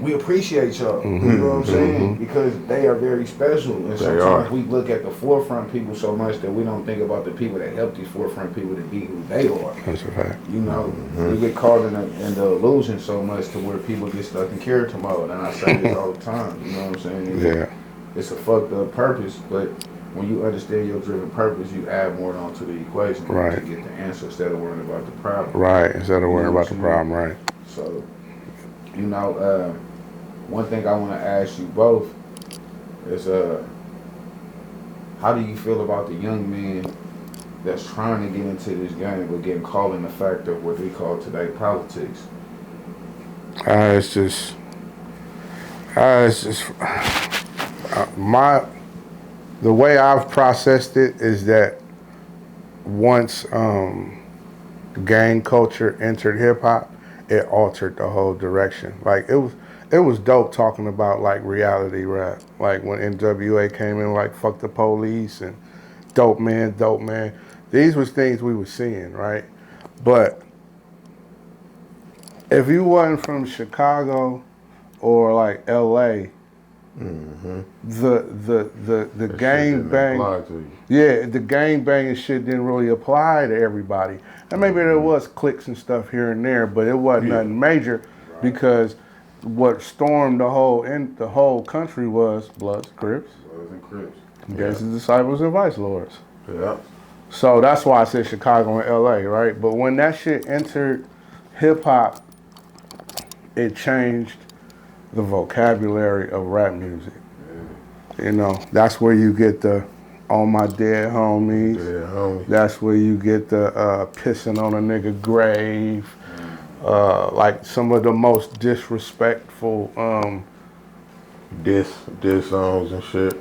we appreciate y'all. You know what I'm saying? Because they are very special. And sometimes we look at the forefront people so much that we don't think about the people that help these forefront people to be who they are. That's a fact. You know, we get caught in the illusion so much to where people get stuck in character mode. And I say this all the time. You know what I'm saying? It's a fucked up purpose, but when you understand your driven purpose, you add more onto the equation to get the answer instead of worrying about the problem. Right, instead of worrying about the problem, right. So, you know, one thing I want to ask you both is, how do you feel about the young man that's trying to get into this game but getting caught in the fact of what we call today politics? It's just the way I've processed it is that once gang culture entered hip hop, it altered the whole direction. Like it was dope talking about like reality rap, like when NWA came in, like fuck the police and dope man. These was things we were seeing, right? But if you wasn't from Chicago or like LA, the gang bang, the gang banging shit didn't really apply to everybody. And maybe there was cliques and stuff here and there, but it wasn't nothing major, because what stormed the whole country was Bloods, Crips, Gangsters, Disciples, and Vice Lords. Yeah. So that's why I said Chicago and LA, right? But when that shit entered hip hop, it changed the vocabulary of rap music. You know, that's where you get the "On My Dead Homies." That's where you get the pissing on a nigga grave. Like some of the most disrespectful diss songs and shit.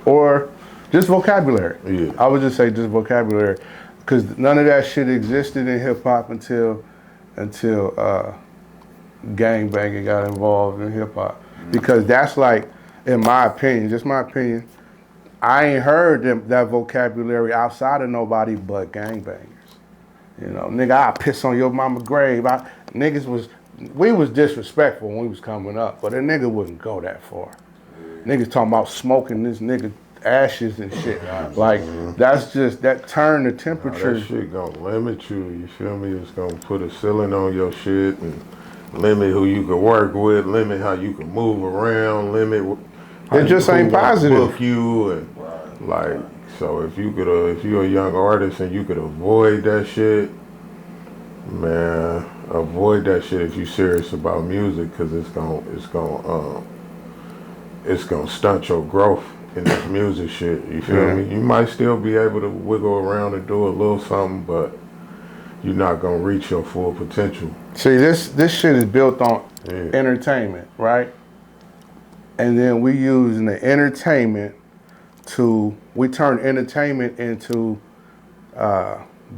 Or just vocabulary. Yeah. I would just say just vocabulary, because none of that shit existed in hip hop until gangbanging got involved in hip hop. Because that's like, in my opinion, just my opinion, I ain't heard that vocabulary outside of nobody but gangbangers. You know, nigga, I piss on your mama grave. We was disrespectful when we was coming up, but a nigga wouldn't go that far. Niggas talking about smoking this nigga ashes and shit. Like, that's just, that turn the temperature. That shit gonna limit you, you feel me? It's gonna put a ceiling on your shit and limit who you can work with, limit how you can move around, limit how It just ain't positive. book you and like, so if you're a young artist and you could avoid that shit, man, avoid that shit if you're serious about music, because it's gonna stunt your growth in this music shit. You feel me? You might still be able to wiggle around and do a little something, but you're not gonna reach your full potential. See, this shit is built on entertainment, right? And then we use the entertainment we turn entertainment into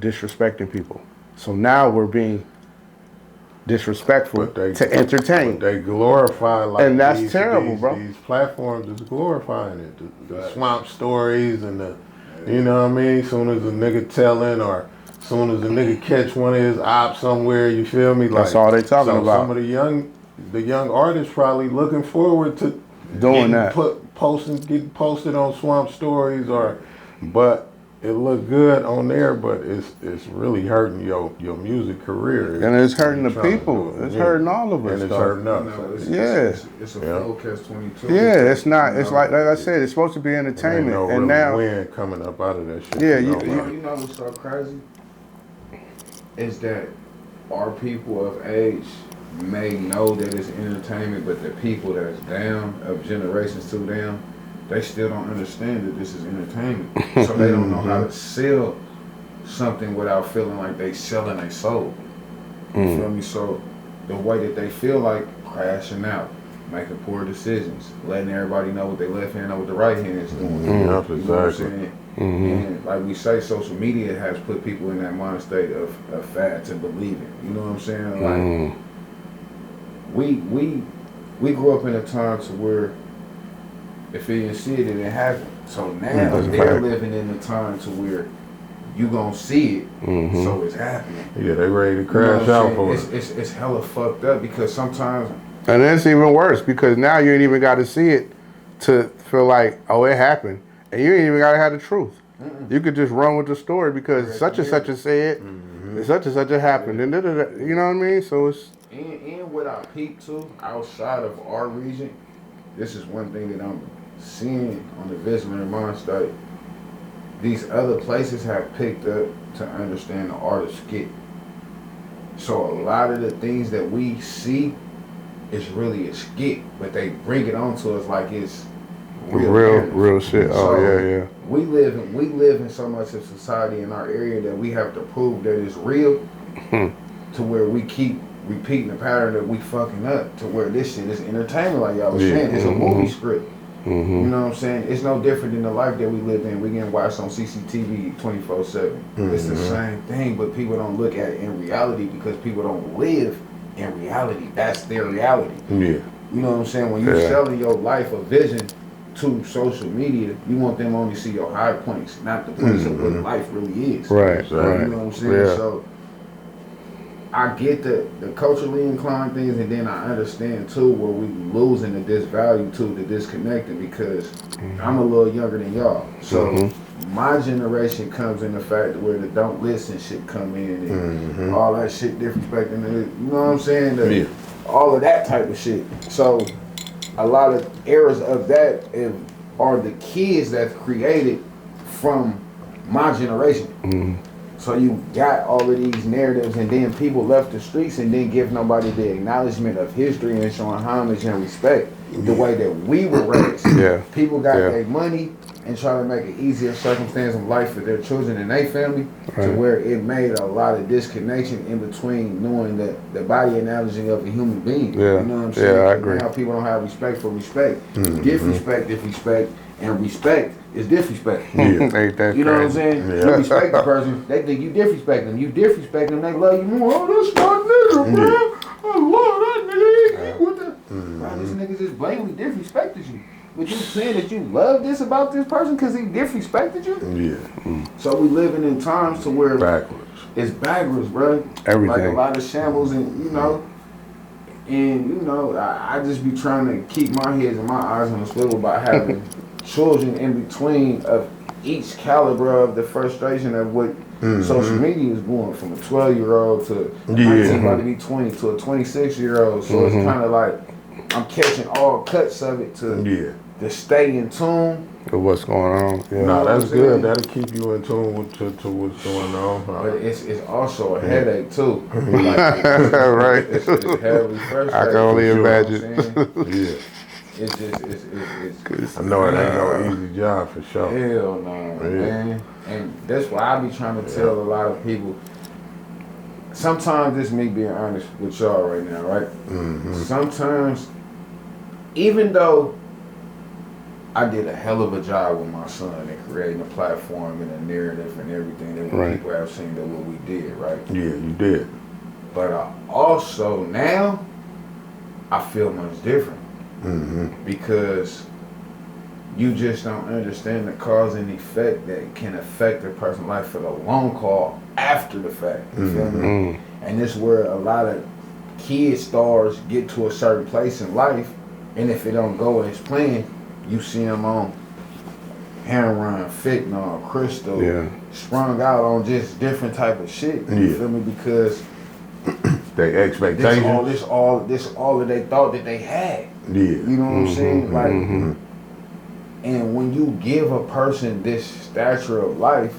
disrespecting people. So now we're being disrespectful to entertain. They glorify, like, and that's terrible, bro. These platforms is glorifying it. The swamp stories and the, you know what I mean? Soon as a nigga telling, or soon as a nigga catch one of his ops somewhere, you feel me? Like, that's all they talking about. Some of the young artists probably looking forward to doing that. Getting posted on swamp stories, but it look good on there, but it's really hurting your music career. And it's hurting the people. It's hurting all of us. And it's hurting us. It's a full catch-22. Yeah, it's not. It's like I said, it's supposed to be entertainment, no and really now win coming up out of that shit. Yeah, you know what's so crazy is that our people of age may know that it's entertainment, but the people that's down, of generations to them, they still don't understand that this is entertainment. So they don't know how to sell something without feeling like they selling a soul. You feel me? So the way that they feel like crashing out, making poor decisions, letting everybody know what their left hand know what the right hand is doing. Yep, You know what I'm exactly. saying? And like we say, social media has put people in that mind state of fads and believing. You know what I'm saying? Like we grew up in a time to where if you didn't see it, it didn't happen. So now they're living in a time to where you gonna see it, so it's happening. Yeah, they ready to crash out for it. It's hella fucked up because sometimes. And it's even worse because now you ain't even got to see it to feel like, oh, it happened. And you ain't even got to have the truth. You could just run with the story because such and such said, such and such happened. And you know what I mean? So it's. And what I peep to outside of our region, this is one thing that I'm seeing on the Visitor Mind State. These other places have picked up to understand the art of skit. So a lot of the things that we see is really a skit, but they bring it onto us like it's real shit. So yeah. We live in so much of society in our area that we have to prove that it's real to where we keep repeating the pattern that we fucking up to where this shit is entertainment, like y'all was saying. It's a movie script. You know what I'm saying? It's no different than the life that we live in. We getting watched on CCTV 24/7. It's the same thing, but people don't look at it in reality because people don't live in reality. That's their reality. Yeah. You know what I'm saying? When you're selling your life a vision to social media, you want them only to see your high points, not the points of what life really is. Right. You know what I'm saying? Yeah. So I get the culturally inclined things, and then I understand too where we losing the disvalue to the disconnecting because I'm a little younger than y'all. So my generation comes in the fact where the don't listen shit come in and all that shit disrespecting the, you know what I'm saying? All of that type of shit. So a lot of errors of that are the kids that's created from my generation. So you got all of these narratives, and then people left the streets and didn't give nobody the acknowledgement of history and showing homage and respect the way that we were raised. People got their money, and try to make an easier circumstance of life for their children and their family, to where it made a lot of disconnection in between knowing the body analogy of a human being. Yeah. You know what I'm saying? Yeah, I agree. Now people don't have respect for respect. Disrespect is respect, and respect is disrespect. Ain't that You know what I'm crazy? saying? Yeah. You respect the person, they think you disrespect them. You disrespect them, they love you more. Oh, that's my nigga, bro. I love that nigga. What the? Bro, this nigga just blatantly disrespected you. But you saying that you love this about this person because he disrespected you? Yeah. So we living in times to where Backwards. it's backwards, bro. Everything. Like a lot of shambles, and I just be trying to keep my head and my eyes on the swivel by having children in between of each caliber of the frustration of what social media is going from a 12-year-old to a 19 about to be 20 to a 26-year-old. So it's kind of like I'm catching all cuts of it to stay in tune. What's going on? Yeah. Nah, that's good. That'll keep you in tune with to what's going on. But it's also a headache too. Right. It's heavily frustrating. I can only imagine. Yeah. It's I know it ain't no easy job for sure. hell no, man. And that's why I be trying to tell a lot of people. Sometimes this me being honest with y'all right now, right? Sometimes, even though I did a hell of a job with my son in creating a platform and a narrative and everything that people have seen that what we did, right? Yeah, you did. But I also now I feel much different because you just don't understand the cause and effect that can affect a person's life for the long haul after the fact. You feel me? And this is where a lot of kid stars get to a certain place in life, and if it don't go as planned, you see them on heroin, fentanyl, crystal, sprung out on just different type of shit. You feel me? Because they expectations. This all that they thought that they had. Yeah. You know what I'm saying? Like, and when you give a person this stature of life,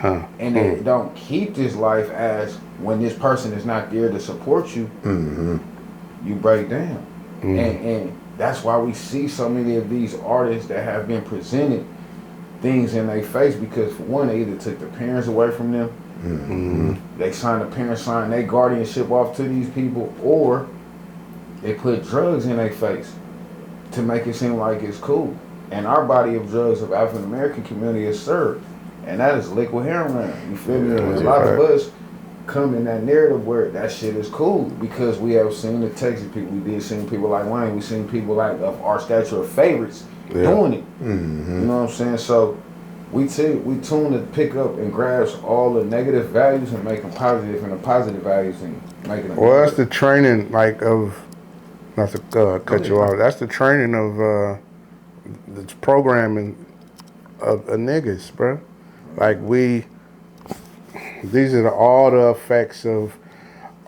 and they don't keep this life as when this person is not there to support you, you break down. And that's why we see so many of these artists that have been presented things in their face, because for one, they either took the parents away from them, they signed the parents signed their guardianship off to these people, or they put drugs in their face to make it seem like it's cool. And our body of drugs of African American community is served, and that is liquid heroin. You feel me? And a lot of us come in that narrative where that shit is cool because we have seen the Texas people. We did see people like Wayne. We seen people like of our stature of favorites doing it. You know what I'm saying? So we tune to pick up and grasp all the negative values and make them positive, and the positive values and making them. Well, that's the training, like of, not to cut you off. That's the training of the programming of niggas, bro. Like these are all the effects of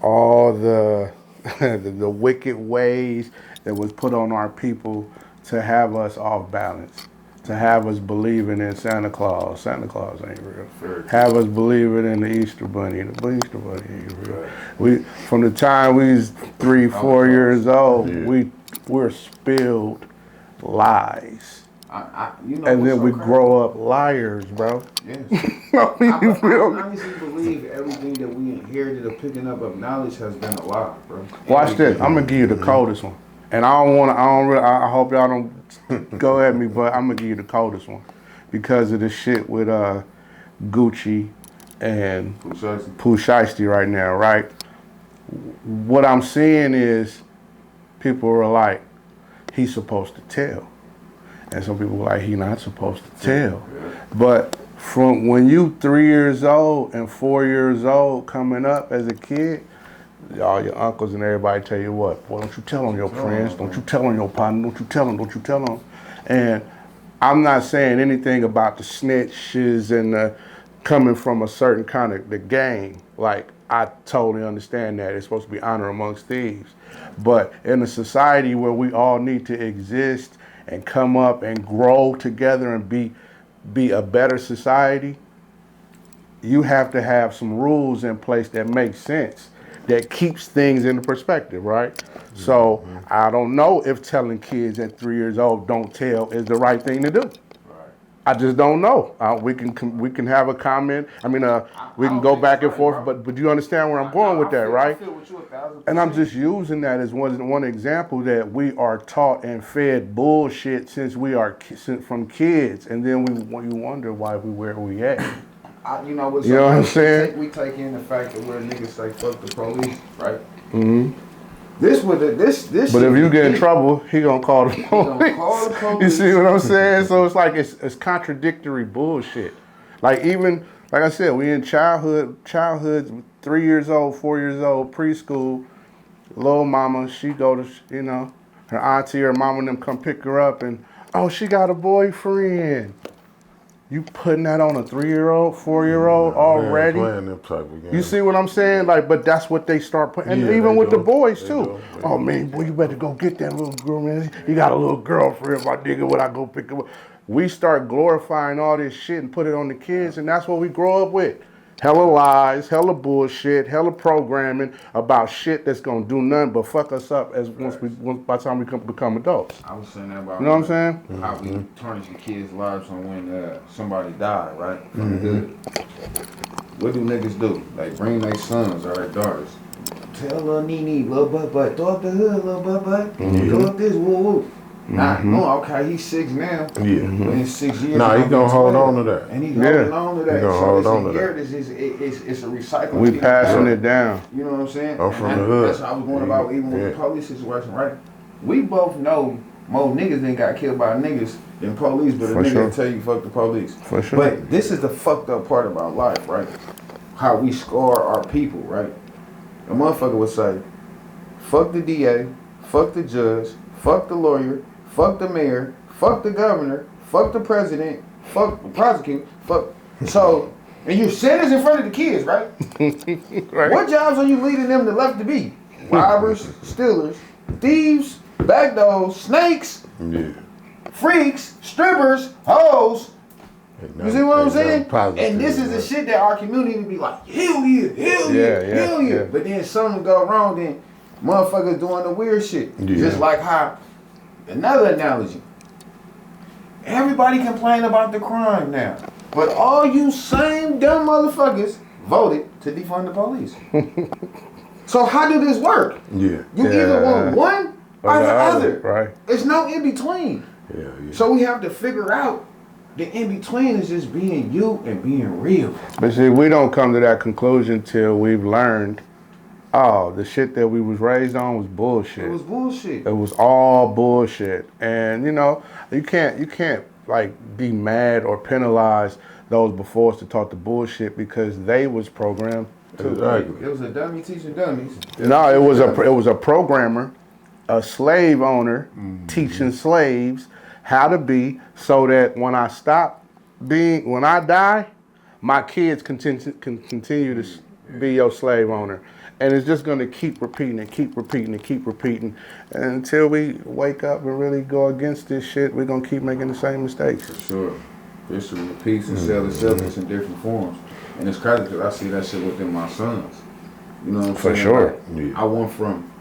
all the the wicked ways that was put on our people to have us off balance, to have us believing in Santa Claus. Santa Claus ain't real. Have us believing in the Easter Bunny. The Easter Bunny ain't real. We, from the time we was 3-4 years old, we're spilled lies. And then we grow up liars, bro. Yes. I honestly believe everything that we inherited of picking up of knowledge has been a lie, bro. Watch this. I'm gonna give you the coldest one, and I hope y'all don't go at me, but I'm gonna give you the coldest one because of the shit with Gucci and Pooh Shiesty right now, right? What I'm seeing is people are like, he's supposed to tell. And some people are like, he not supposed to tell. But from when you 3 years old and 4 years old coming up as a kid, all your uncles and everybody tell you what, boy, don't you tell on your friends, don't you tell on your partner, don't you tell them. And I'm not saying anything about the snitches and coming from a certain kind of the gang. Like, I totally understand that. It's supposed to be honor amongst thieves. But in a society where we all need to exist and come up and grow together and be a better society, you have to have some rules in place that make sense, that keeps things in perspective, right? So I don't know if telling kids at 3 years old don't tell is the right thing to do. I just don't know. We can have a comment. I mean, we can go back and forth. But you understand where I'm going with that, right? I feel with you 1,000%. And I'm just using that as one example that we are taught and fed bullshit since we are from kids, and then you wonder why we where we at. You know what I'm saying? We take in the fact that where niggas say fuck the police, right? Mm-hmm. This. But if you get in trouble, he gonna call the police. You see what I'm saying? So it's like it's contradictory bullshit. Like I said, we in childhood, 3 years old, 4 years old, preschool. Little mama, she go to her auntie or mama and them come pick her up, and she got a boyfriend. You putting that on a 3-year-old, 4-year-old already? Playing them type of games. You see what I'm saying? Like, but that's what they start putting. And even with the boys too. Oh man, boy, you better go get that little girl, man. You got a little girlfriend, my nigga. When I go pick her up, we start glorifying all this shit and put it on the kids, and that's what we grow up with. Hella lies, hella bullshit, hella programming about shit that's gonna do nothing but fuck us up by the time we become adults. I was saying that about, you know what I'm saying? How we tarnish the kids' lives on when somebody died, right? From the hood. What do niggas do? They bring their sons or their daughters. Tell little Nene, little butt, throw up the hood, little butt, throw up this, woo woo. Okay, he's 6 now. Yeah. But in 6 years, he gonna hold on to that. And he's holding on to that. He gonna hold on to that. It's a recycling. We passing it down. You know what I'm saying? I'm from the hood. That's how I was going about even with the police situation, right? We both know more niggas than got killed by niggas than police, but a nigga will tell you fuck the police. For sure. But this is the fucked up part about life, right? How we scar our people, right? A motherfucker would say, fuck the DA, fuck the judge, fuck the lawyer, fuck the mayor, fuck the governor, fuck the president, fuck the prosecutor, fuck. So, and you said this in front of the kids, right? Right. What jobs are you leading them to left to be? Robbers, stealers, thieves, backdoors, snakes, freaks, strippers, hoes. You see what I'm saying? And this is the shit that our community would be like, hell yeah, hell yeah, hell yeah. But then something go wrong, then motherfuckers doing the weird shit. Just like how. Another analogy. Everybody complain about the crime now, but all you same dumb motherfuckers voted to defund the police. So how do this work? You either want one or the other. Right. There's no in between. So we have to figure out the in between is just being you and being real. But see, we don't come to that conclusion till we've learned. Oh, the shit that we was raised on was bullshit. It was bullshit. It was all bullshit. And you can't like be mad or penalize those before us to talk the bullshit because they was programmed to. Exactly. It was a dummy teaching dummies. No, it was a programmer, a slave owner teaching slaves how to be so that when I die, my kids can continue to be your slave owner. And it's just going to keep repeating until we wake up and really go against this shit. We're going to keep making the same mistakes. For sure. History repeats itself in different forms. And it's crazy because I see that shit within my sons. You know what I'm saying? For sure. Like, I went from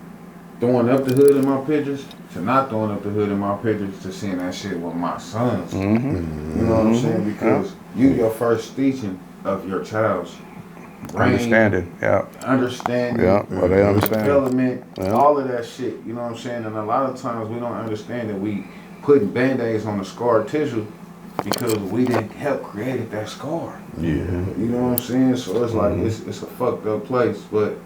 throwing up the hood in my pictures to not throwing up the hood in my pictures to seeing that shit with my sons. You know what I'm saying? Because your first teaching of your child's brain, understanding, well, they understand. Development, all of that shit, you know what I'm saying? And a lot of times we don't understand that we putting band-aids on the scar tissue because we didn't help create that scar. You know what I'm saying? So it's like, it's a fucked up place, but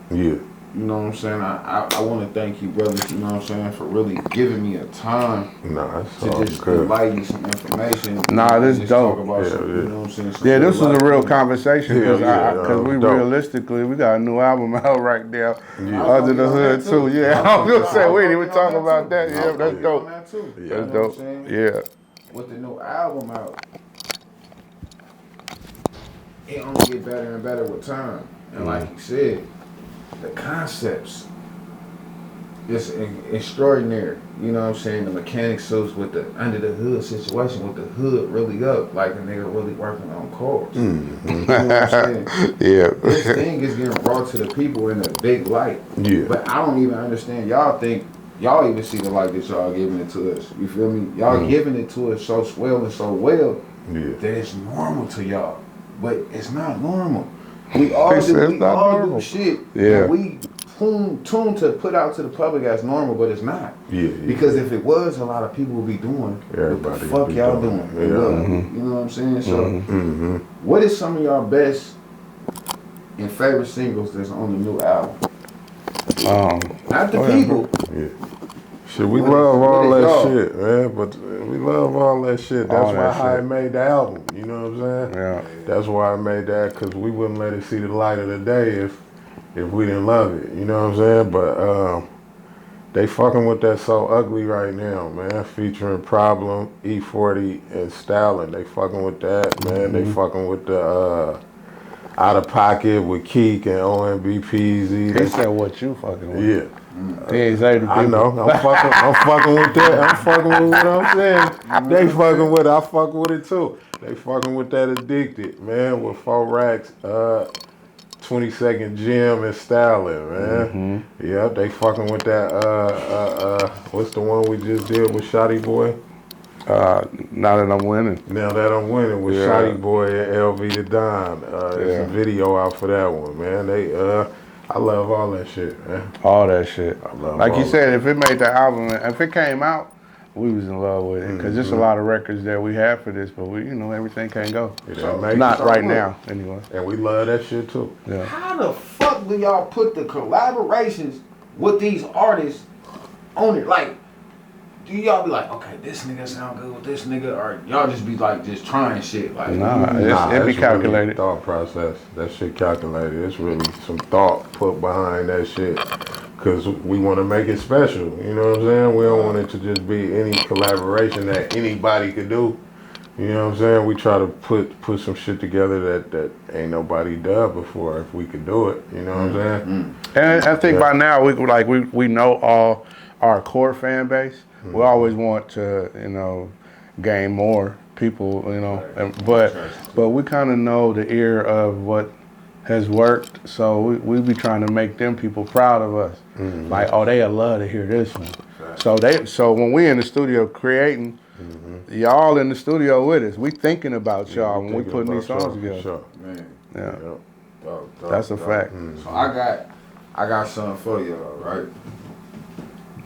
you know what I'm saying? I want to thank you, brothers, you know what I'm saying, for really giving me a time to just provide you some information. This is dope. Talk about some, you know what I'm saying? This was a real conversation because we realistically, we got a new album out right now, Under the Hood too. I was going to say, we didn't even talk about that. That's dope. That's dope. With the new album out, it only get better and better with time. And like you said, the concepts is extraordinary. You know what I'm saying? The Mekanix suits with the under the hood situation with the hood really up, like the nigga really working on cars. You know what I'm saying? This thing is getting brought to the people in a big light. But I don't even understand. Y'all even see the light that y'all giving it to us. You feel me? Y'all giving it to us so swell and so well that it's normal to y'all, but it's not normal. We all do shit that we tuned to put out to the public as normal, but it's not. Because if it was, a lot of people would be doing what the fuck y'all doing. You know what I'm saying? So, what is some of y'all best and favorite singles that's on the new album? Not the people. Shit, we love all that shit, man. But we love all that shit. That's why I made the album. You know what I'm saying? Yeah. That's why I made that, because we wouldn't let it see the light of the day if we didn't love it. You know what I'm saying? But they fucking with that So Ugly right now, man. Featuring Problem, E40, and Stalin. They fucking with that, man. They fucking with the Out of Pocket with Keek and OMBPZ. They said what you fucking with. Yeah. I know. I'm fucking with that. I'm fucking with what I'm saying. They fucking with it. I fucking with it too. They fucking with that Addicted, man, with 4 racks, 22nd Gym and Stalin, man. Yep, they fucking with that, what's the one we just did with Shotty Boy? Now That I'm Winning. Now That I'm Winning with Shotty Boy and LV the Don. There's a video out for that one, man. I love all that shit, man. All that shit. I love like you said, that. if it made the album, if it came out, we was in love with it. Because there's a lot of records that we have for this, but we, everything can't go. Not right now, anyway. And we love that shit too. Yeah. How the fuck do y'all put the collaborations with these artists on it? Like, do y'all be like, okay, this nigga sound good with this nigga, or y'all just be like, just trying shit? Like, it be calculated. Really thought process. That shit calculated. It's really some thought put behind that shit, because we want to make it special. You know what I'm saying? We don't want it to just be any collaboration that anybody could do. You know what I'm saying? We try to put some shit together that ain't nobody done before if we could do it. You know what I'm saying? And I think by now we know all our core fan base. We always want to, gain more people, but we kind of know the ear of what has worked, so we be trying to make them people proud of us. Like, oh, they'll love to hear this one. So when we in the studio creating, y'all in the studio with us. We thinking about y'all when we putting these songs together. Sure. Yeah. That's a fact. So I got something for y'all, right?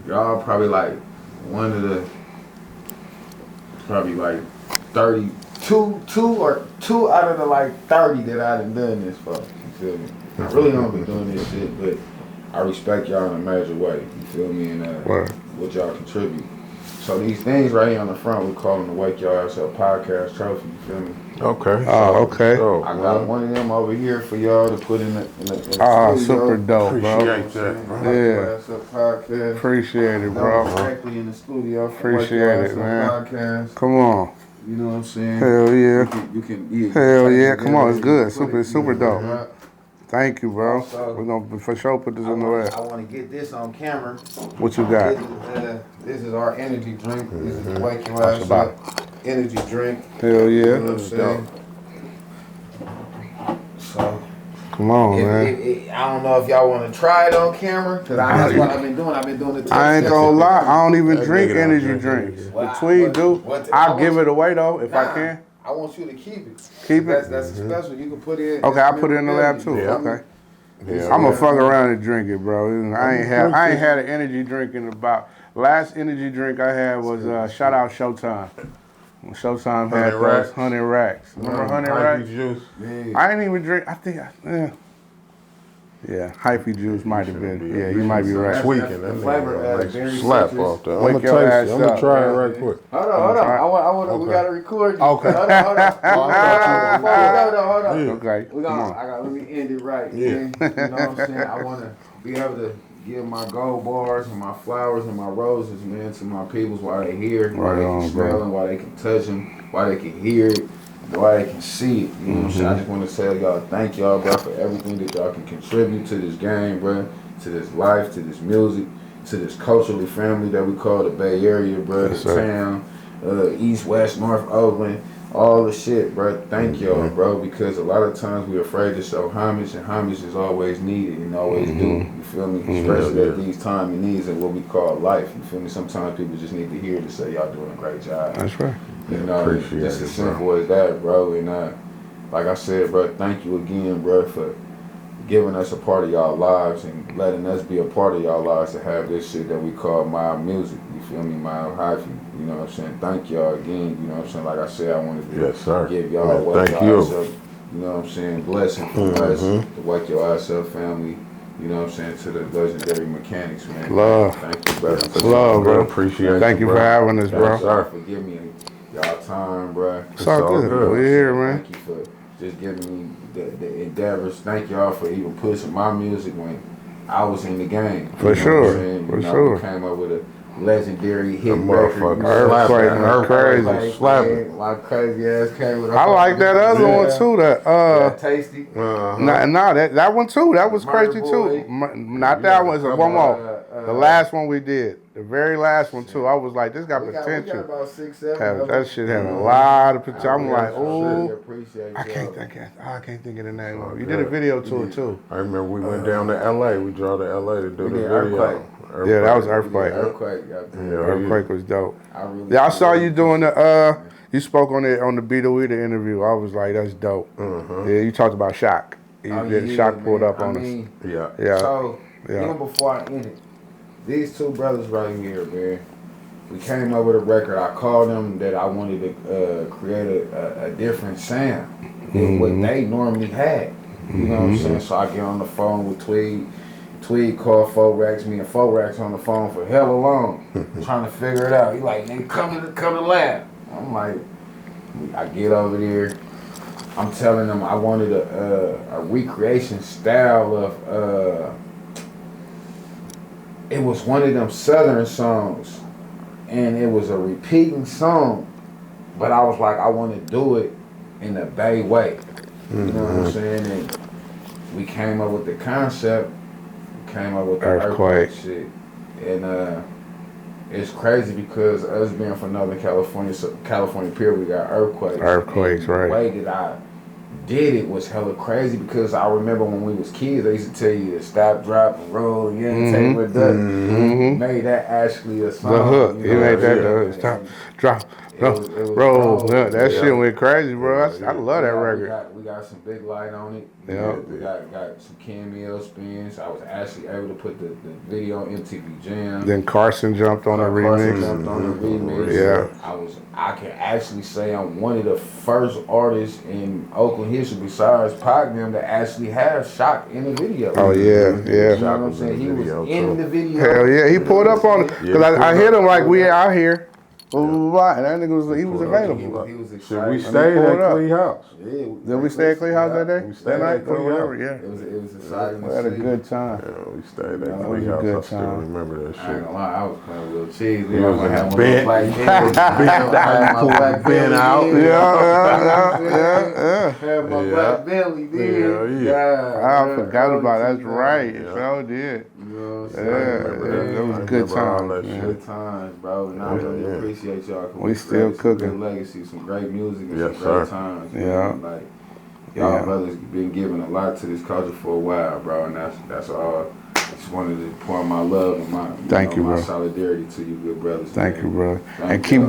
Y'all probably like one of the, probably like 32 out of the like 30 that I done this for. You feel me? I really don't be doing this shit, but I respect y'all in a major way. You feel me? And what y'all contribute. So these things right here on the front, we call them the Wake Your Ass Up Podcast trophy. You feel me? Okay. Okay. I got one of them over here for y'all to put in the studio. Super dope, bro. Appreciate that, bro. Yeah. Ass Up Podcast. Appreciate it, bro. Directly in the studio. Appreciate it, man. Podcast. Come on. You know what I'm saying? Hell yeah. You can Hell yeah. Come on, it's good. Super dope. Right? Thank you, bro. Also, We're gonna for sure put this on the web. I want to get this on camera. What you got? This is our energy drink. This is the Wake Your Ass Up energy drink. Hell You know yeah. what I'm saying? So, Come on, man. I don't know if y'all want to try it on camera, because that's what I've been doing. I've been doing it. I ain't gonna lie, I don't even drink energy drinks. I'll give it away though if I can. I want you to keep it. Keep it? That's special. You can put it in. Okay, I'll put it in the lab too. Yeah. Okay. Yeah, I'm gonna fuck around and drink it, bro. I ain't had an energy drink in about. Last energy drink I had was shout out Showtime. When Showtime had those 100 racks. Remember 100 racks? Juice. I ain't even drink. I think. Yeah, hyphy juice might have been. Yeah, you might be right. Tweaking. The flavor very slap citrus. off there. Wake I'm your ass gonna up, try it man. right quick. Hold on. I want. We gotta record. You. Okay. Hold on. Hold on. Okay. We gonna. Let me end it right. Yeah. You know what I'm saying? I wanna be able to give my gold bars and my flowers and my roses, man, to my peoples while they hear, while they can smell them, while they can touch them, while they can hear it, while they can see it. You know what I'm saying? I just want to tell y'all, thank y'all, bro, for everything that y'all can contribute to this game, bro, to this life, to this music, to this culturally family that we call the Bay Area, bro, the town, east, west, north, Oakland, all the shit, bro. Thank y'all, bro, because a lot of times we're afraid to show homage, and homage is always needed and always due. You feel me? Especially at these time and needs of what we call life. You feel me? Sometimes people just need to hear to say y'all doing a great job. That's right. You know, just as simple as that, bro. And like I said, bro, thank you again, bro, for giving us a part of y'all lives and letting us be a part of y'all lives to have this shit that we call mild music. You feel me? Mild hyphy. You know what I'm saying? Thank y'all again. You know what I'm saying? Like I said, I wanted to give y'all what y'all up. You know what I'm saying? Blessing from us, the Wake Your Ass Up family. You know what I'm saying? To the legendary Mekanix, man. Love. Thank you, brother. Love, bro. Appreciate it. Thank you for having us, bro. Sorry for giving me y'all time, bro. It's all good. We're here, man. Thank you for just giving me the endeavors. Thank y'all for even pushing my music when I was in the game. For sure. For sure. We came up with a legendary hit record. Earthquake, crazy. My crazy ass came with. I like that other one too. That Tasty. That one too. That was crazy too. Not that one. It's one more. The last one we did. The very last one too. I was like, this got potential. We got about 6, 7. That shit had a lot of potential. I'm like, oh, I can't think of the name of it. You did a video to it too. I remember we went down to LA. We drove to LA to do the video. Yeah, that was Earthquake. Earthquake was dope. I saw you doing the you spoke on it on the Beat the interview. I was like, that's dope. Yeah, you talked about Shock. Shock pulled up on us. Yeah. So even before I ended, these two brothers right here, man, we came up with a record. I called them that I wanted to create a different sound than what they normally had. You know what I'm saying? So I get on the phone with Tweed. Tweed called Forex, me and Forex on the phone for hella long, trying to figure it out. He like, nigga, come to lab. I'm like, I get over there. I'm telling them I wanted a recreation style of, it was one of them Southern songs, and it was a repeating song, but I was like, I want to do it in the Bay way. You know what I'm saying? And we came up with the concept. Came up with the earthquake shit, and it's crazy because us being from Northern California period, we got earthquakes. Right. The way that I did it was hella crazy because I remember when we was kids, they used to tell you to stop, drop, and roll, and you ain't with that. Made that actually a song. The hook, you made that stop, drop. Roll, that shit went crazy, bro. I love that record. We got some big light on it. Yeah. We got some cameo spins. I was actually able to put the video on MTV Jam. Then Carson jumped on a remix. Yeah. I can actually say I'm one of the first artists in Oakland history besides Pac them to actually have Shock in the video. Oh yeah. You know what I'm saying? He was in the video. Hell yeah, he pulled up on it. Cause I hit him like we out here. And that nigga was available. He was excited. So we stayed at Clee House. Did we stay at Clee House that day? We stayed at Clee House. Yeah. It was exciting. We had a good time. Yeah, we stayed at Clee House. I still remember that shit. I ain't gonna lie, I was playing with little cheese. He was have a bent out. Yeah. Had my black belly, dude. Yeah. I forgot about that. That's right. It sure did. You know what I'm saying? It was a good time. Good times, bro. And I really appreciate y'all. We still cooking. Some good legacy, some great music, and some great times. Yeah. Like, y'all brothers been giving a lot to this culture for a while, bro. And that's all. I just wanted to pour my love and my solidarity to you, good brothers. Thank you, brother. And keep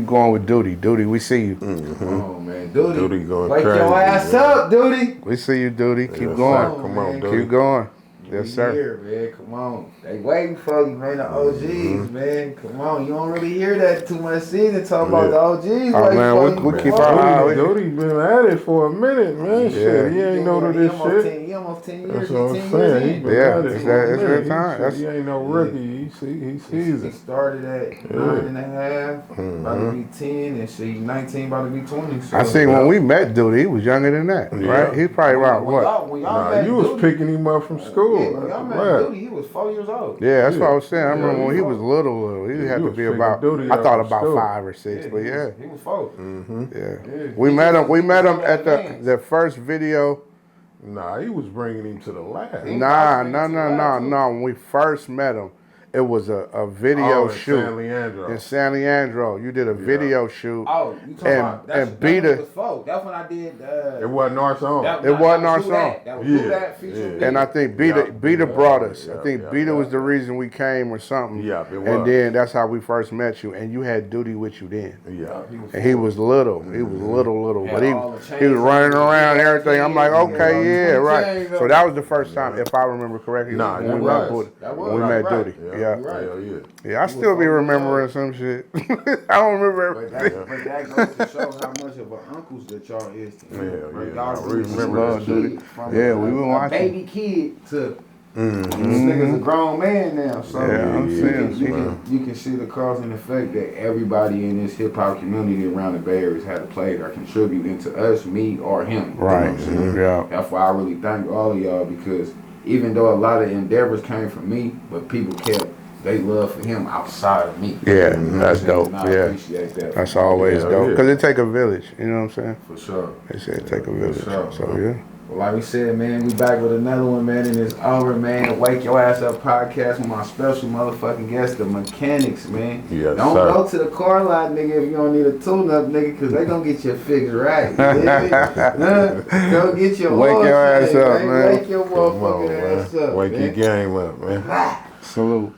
going with Duty. Duty, we see you. Oh man, Duty. Duty going Wake crazy. your ass up, Duty. We see you, Duty. Keep going. Come on, Duty. Keep going. Yes, sir. Here, man. Come on. They waiting for you, man. The OGs, man. Come on. You don't really hear that too much season talk about the OGs. Oh, man, we keep our eye. Duty been at it for a minute, man. Shit, he ain't know to this shit. He almost 10 years. That's what I'm saying. He been at it for a minute. Time. He ain't no rookie. He sees He it. started at 9.5, about to be 10, and she 19, about to be 20. So. I see when we met Duty, he was younger than that, right? He probably around what? Nah, you was picking him up from school. Yeah, when y'all met Duty, he was 4 years old. Yeah, that's what I was saying. I remember when he was little. He had to be about, I thought about 5 or 6, but yeah. He was 4. Yeah. We met him at the first video. Nah, he was bringing him to the lab. Nah. When we first met him, It was a video in shoot San Leandro. in San Leandro. You did a video shoot. Oh, you talking about that's when I did. It wasn't our song. It wasn't our song. That was that featuring And I think Beta brought us. I think Beta was the reason we came or something. Yeah, it was. And then that's how we first met you. And you had Duty with you then. Yeah. And he was little. He was little. But he was running around and everything. I'm like, okay, yeah, right. So that was the first time, if I remember correctly, when we met Duty. Yeah, I still be remembering some shit. I don't remember everything. But that goes to show how much of an uncles that y'all is to me. Y'all remember that Duty. Yeah, we been watching. Baby kid to this nigga's a grown man now. So you can see the cause and effect that everybody in this hip hop community around the Bay Area has had to play or contribute into us, me, or him. Right. You know Yeah. That's why I really thank all of y'all, because even though a lot of endeavors came from me, but people kept they love for him outside of me. Yeah, that's dope. And I appreciate that. That's always dope. Because it take a village, you know what I'm saying? For sure. They say it take a village. Sure. So, yeah. Well, like we said, man, we back with another one, man, and it's over, man. Wake Your Ass Up podcast with my special motherfucking guest, the Mekanix, man. Yes, don't sir. go to the car lot, nigga, if you don't need a tune-up, nigga, because they going to get your fix right. Go get your Wake your ass up, man. Wake your motherfucking ass up, Wake man. your game up, man. Salute.